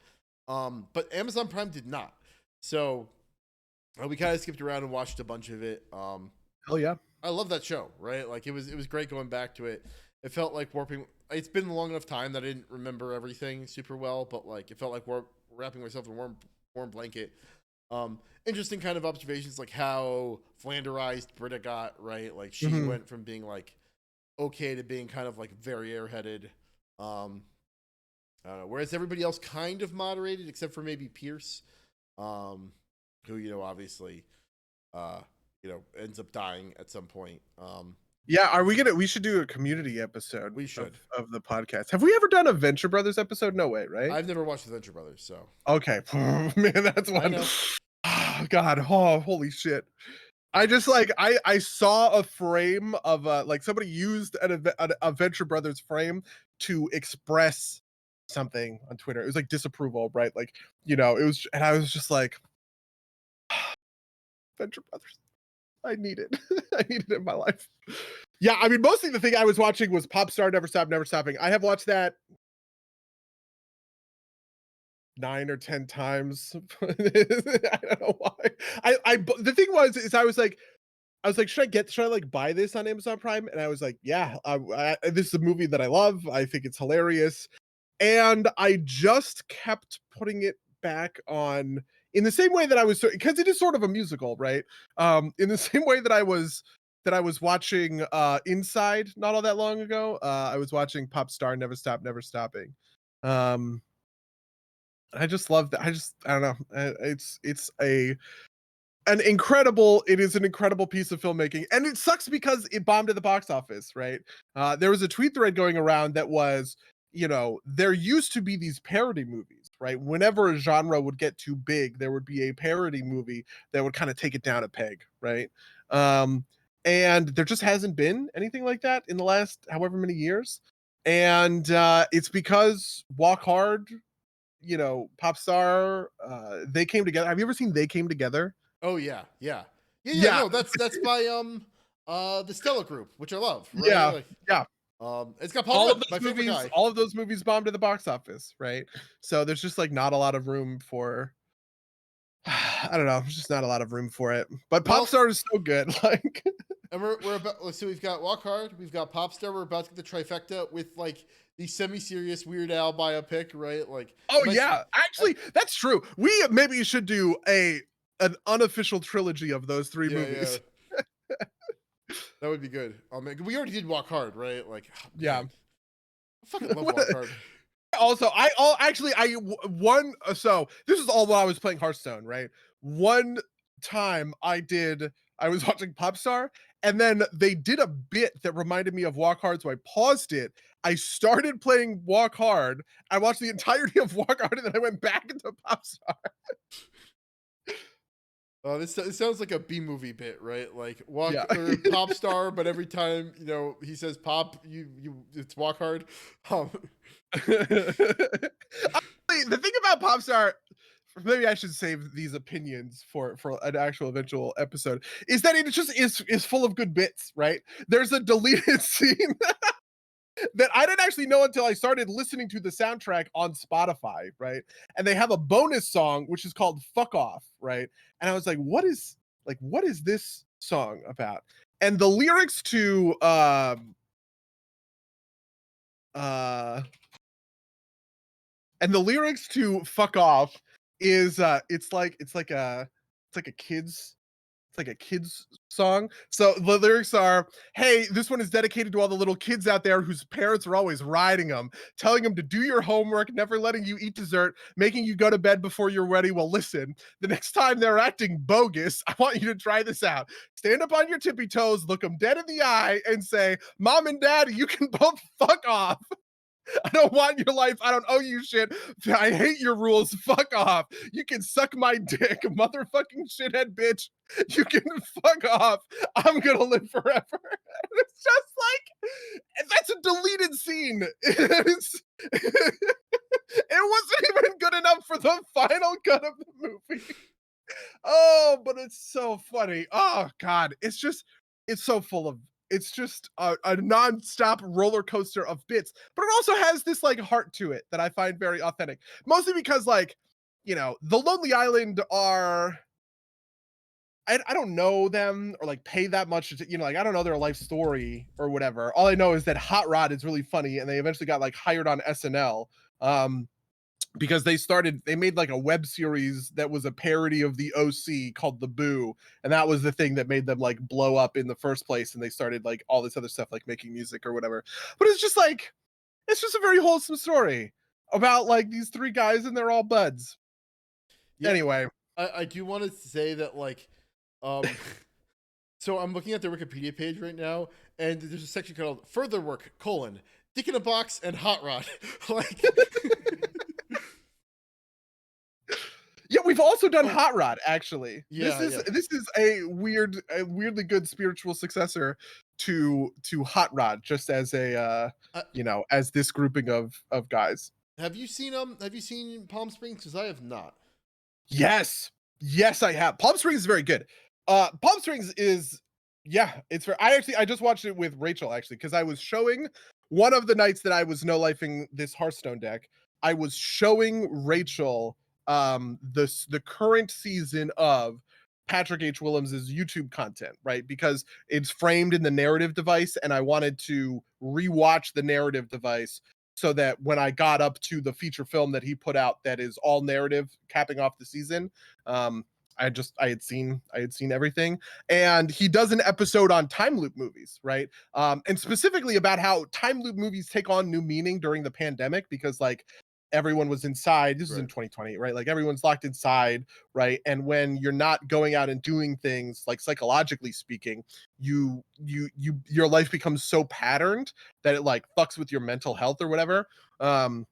but Amazon Prime did not. So we kind of skipped around and watched a bunch of it. Hell yeah. I love that show, right? Like it was great going back to it. It felt like warping. It's been a long enough time that I didn't remember everything super well, but like it felt like wrapping myself in a warm blanket. Interesting kind of observations, like how flanderized Britta got, right? Like she went from being like okay to being kind of like very airheaded. I don't know. Whereas everybody else kind of moderated, except for maybe Pierce, who obviously ends up dying at some point. Yeah, we should do a Community episode. We should of the podcast. Have we ever done a Venture Brothers episode? No way, right? I've never watched the Venture Brothers, so okay. Man, that's one. I know. Oh, God, oh, holy shit. I just like I saw a frame of like somebody used a Venture Brothers frame to express something on Twitter. It was like disapproval, right? Like, it was, and I was just like, Venture Brothers, I need it. I need it in my life. Yeah, I mean, mostly the thing I was watching was Popstar Never Stop, Never Stopping. I have watched that 9 or 10 times. I don't know why. The thing is I was like, should I like buy this on Amazon Prime? And I was like, yeah, this is a movie that I love. I think it's hilarious. And I just kept putting it back on in the same way that I was, because it is sort of a musical, right? In the same way that I was watching Inside not all that long ago. I was watching Popstar Never Stop, Never Stopping. I just love that. I don't know. It is an incredible piece of filmmaking, and it sucks because it bombed at the box office, right? There was a tweet thread going around that was, there used to be these parody movies, right? Whenever a genre would get too big, there would be a parody movie that would kind of take it down a peg, right? And there just hasn't been anything like that in the last however many years. And it's because Walk Hard, Popstar, they came together. Have you ever seen They Came Together? Oh yeah. No, that's by the Stella Group, which I love. Right? Yeah, like, yeah. It's got Paul Rudd, my favorite guy. All of those movies bombed at the box office, right? So there's just like not a lot of room for. I don't know. There's just not a lot of room for it. But Popstar is so good. Like, and we're about. So we've got Walk Hard, we've got Popstar. We're about to get the trifecta with like the semi-serious Weird Al biopic, right? Like, oh yeah, actually, that's true. We maybe should do an unofficial trilogy of those three movies. Yeah. That would be good. Oh man, we already did Walk Hard, right? Like, oh, yeah, I fucking love Walk Hard. Also, so this is all while I was playing Hearthstone, right? One time I was watching Popstar, and then they did a bit that reminded me of Walk Hard, so I paused it. I started playing Walk Hard. I watched the entirety of Walk Hard, and then I went back into Popstar. This sounds like a B movie bit, right? Like or Pop Star, but every time he says pop, it's Walk Hard. The thing about Popstar, maybe I should save these opinions for an actual eventual episode, is that it just is full of good bits, right? There's a deleted scene that I didn't actually know until I started listening to the soundtrack on Spotify, right? And they have a bonus song which is called Fuck Off, right? And I was like, what is this song about? And the lyrics to Fuck Off is it's like a like a kids song. So the lyrics are, "Hey, this one is dedicated to all the little kids out there whose parents are always riding them, telling them to do your homework, never letting you eat dessert, making you go to bed before you're ready. Well, listen, the next time they're acting bogus, I want you to try this out. Stand up on your tippy toes, look them dead in the eye, and say, 'Mom and Dad, you can both fuck off. I don't want your life. I don't owe you shit. I hate your rules. Fuck off. You can suck my dick, motherfucking shithead bitch. You can fuck off. I'm gonna live forever.'" It's just like that's a deleted scene. It wasn't even good enough for the final cut of the movie. Oh, but it's so funny. Oh God, it's so full of it's just a nonstop roller coaster of bits, but it also has this like heart to it that I find very authentic. Mostly because like, the Lonely Island are I don't know them or like pay that much to, like I don't know their life story or whatever. All I know is that Hot Rod is really funny and they eventually got like hired on SNL. Because they made like a web series that was a parody of the OC called The Boo, and that was the thing that made them like blow up in the first place, and they started like all this other stuff like making music or whatever. But it's just a very wholesome story about like these three guys and they're all buds. Yeah, Anyway, I do want to say that like, um, so I'm looking at the Wikipedia page right now, and there's a section called "Further Work: Dick in a Box and Hot Rod." Like, yeah, we've also done Hot Rod actually. yeah, yeah. This is a weirdly good spiritual successor to Hot Rod, just as Uh, as this grouping of guys. have you seen Palm Springs? Because I have not. Yes. Yes, I have. Palm Springs is very good. Palm Springs is yeah, it's for I just watched it with Rachel actually because I was showing one of the nights that I was no lifing this Hearthstone deck. I was showing Rachel the current season of Patrick H. Williams's YouTube content, right? Because it's framed in the narrative device, and I wanted to rewatch the narrative device so that when I got up to the feature film that he put out that is all narrative capping off the season, I had seen everything. And he does an episode on time loop movies, right? And specifically about how time loop movies take on new meaning during the pandemic because like everyone was inside. This is in Right. 2020, right? Like everyone's locked inside, right? And when you're not going out and doing things, like psychologically speaking, your life becomes so patterned that it like fucks with your mental health or whatever. And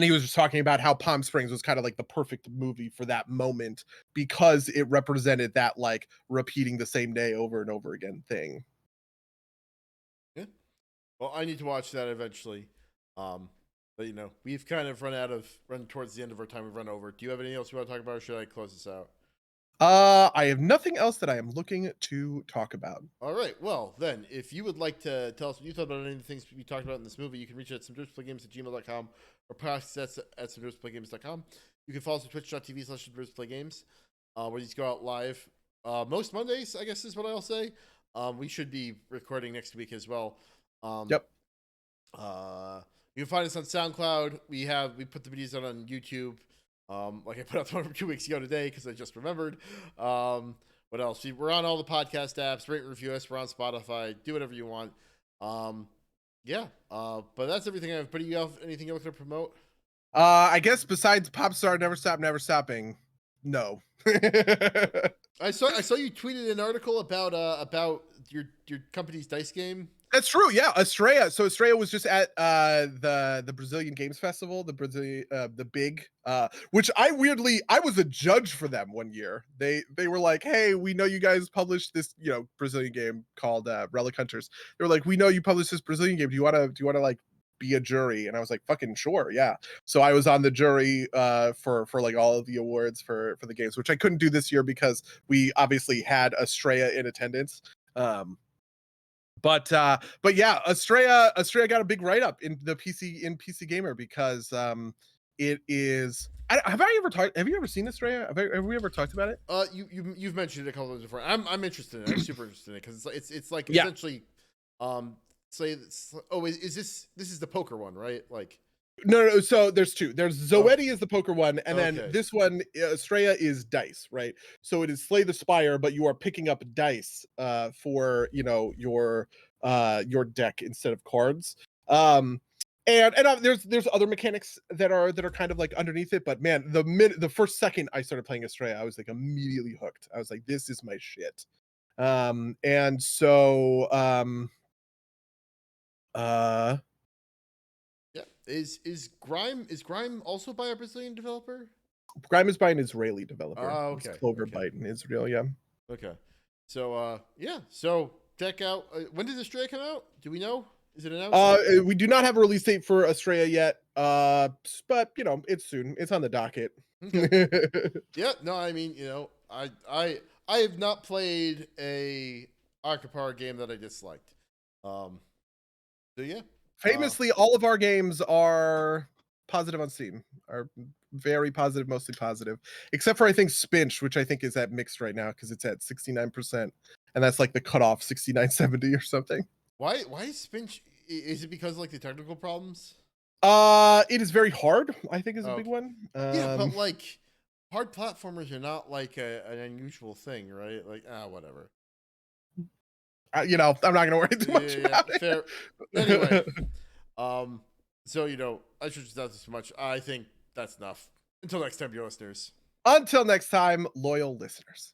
he was just talking about how Palm Springs was kind of like the perfect movie for that moment because it represented that like repeating the same day over and over again thing. Yeah. Well, I need to watch that eventually. But we've kind of run towards the end of our time. We've run over. Do you have anything else you want to talk about, or should I close this out? I have nothing else that I am looking to talk about. All right. Well, then, if you would like to tell us what you thought about any of the things we talked about in this movie, you can reach us at somedirtsplaygames@gmail.com or podcast at somedirtsplaygames.com. You can follow us at twitch.tv/somedirtsplaygames, where these go out live most Mondays, I guess is what I'll say. We should be recording next week as well. Yep. You can find us on SoundCloud. We put the videos out on YouTube. Like I put out the one from 2 weeks ago today because I just remembered. What else? We're on all the podcast apps. Rate and review us. We're on Spotify. Do whatever you want. Yeah. But that's everything I have. But do you have anything you're looking to promote? I guess besides Popstar Never Stop Never Stopping, no. I saw you tweeted an article about your company's dice game. That's true. Yeah, Estrella. So Estrella was just at the Brazilian Games Festival, the big which I was a judge for them one year. They were like, "Hey, we know you guys published this, Brazilian game called Relic Hunters." They were like, "We know you published this Brazilian game. Do you want to like be a jury?" And I was like, "Fucking sure, yeah." So I was on the jury for like all of the awards for the games, which I couldn't do this year because we obviously had Estrella in attendance. But yeah, Estrella got a big write up in PC Gamer because it is. Have you ever seen Estrella? Have we ever talked about it? You've mentioned it a couple of times before. I'm interested in it. I'm super interested in it because it's like Yeah. essentially, say, is this is the poker one, right? Like, No, so there's two. There's Oh, Zoetti is the poker one, and then okay. this one, Estrella is dice, right? So it is Slay the Spire, but you are picking up dice for your deck instead of cards. Um, and there's other mechanics that are kind of like underneath it, but man, the first second I started playing Estrella, I was like immediately hooked. I was like, this is my shit. And so uh Yeah. Is Grime also by a Brazilian developer? Grime is by an Israeli developer. Oh, It's okay. Clover Okay. Byte in Israel, yeah. Okay. So yeah. So check out when did the Stray come out? Do we know? Is it announced? We do not have a release date for Australia yet, but you know, it's soon. It's on the docket. Okay. Yeah, no, I mean, I have not played a Octopower game that I disliked. Um so yeah. Uh Famously, all of our games are positive on Steam. Are very positive, mostly positive, except for I think Spinch, which I think is at mixed right now because it's at 69%, and that's like the cutoff 6970 or something. why is Spinch is it because like the technical problems? It is very hard. I think is a Oh, big okay. one. Yeah, but like hard platformers are not like an unusual thing, right? Like whatever. I'm not gonna worry too much Yeah, about fair. Anyway, it. um, so I should just not too much. I think that's enough. Until next time, dear listeners. Until next time, loyal listeners.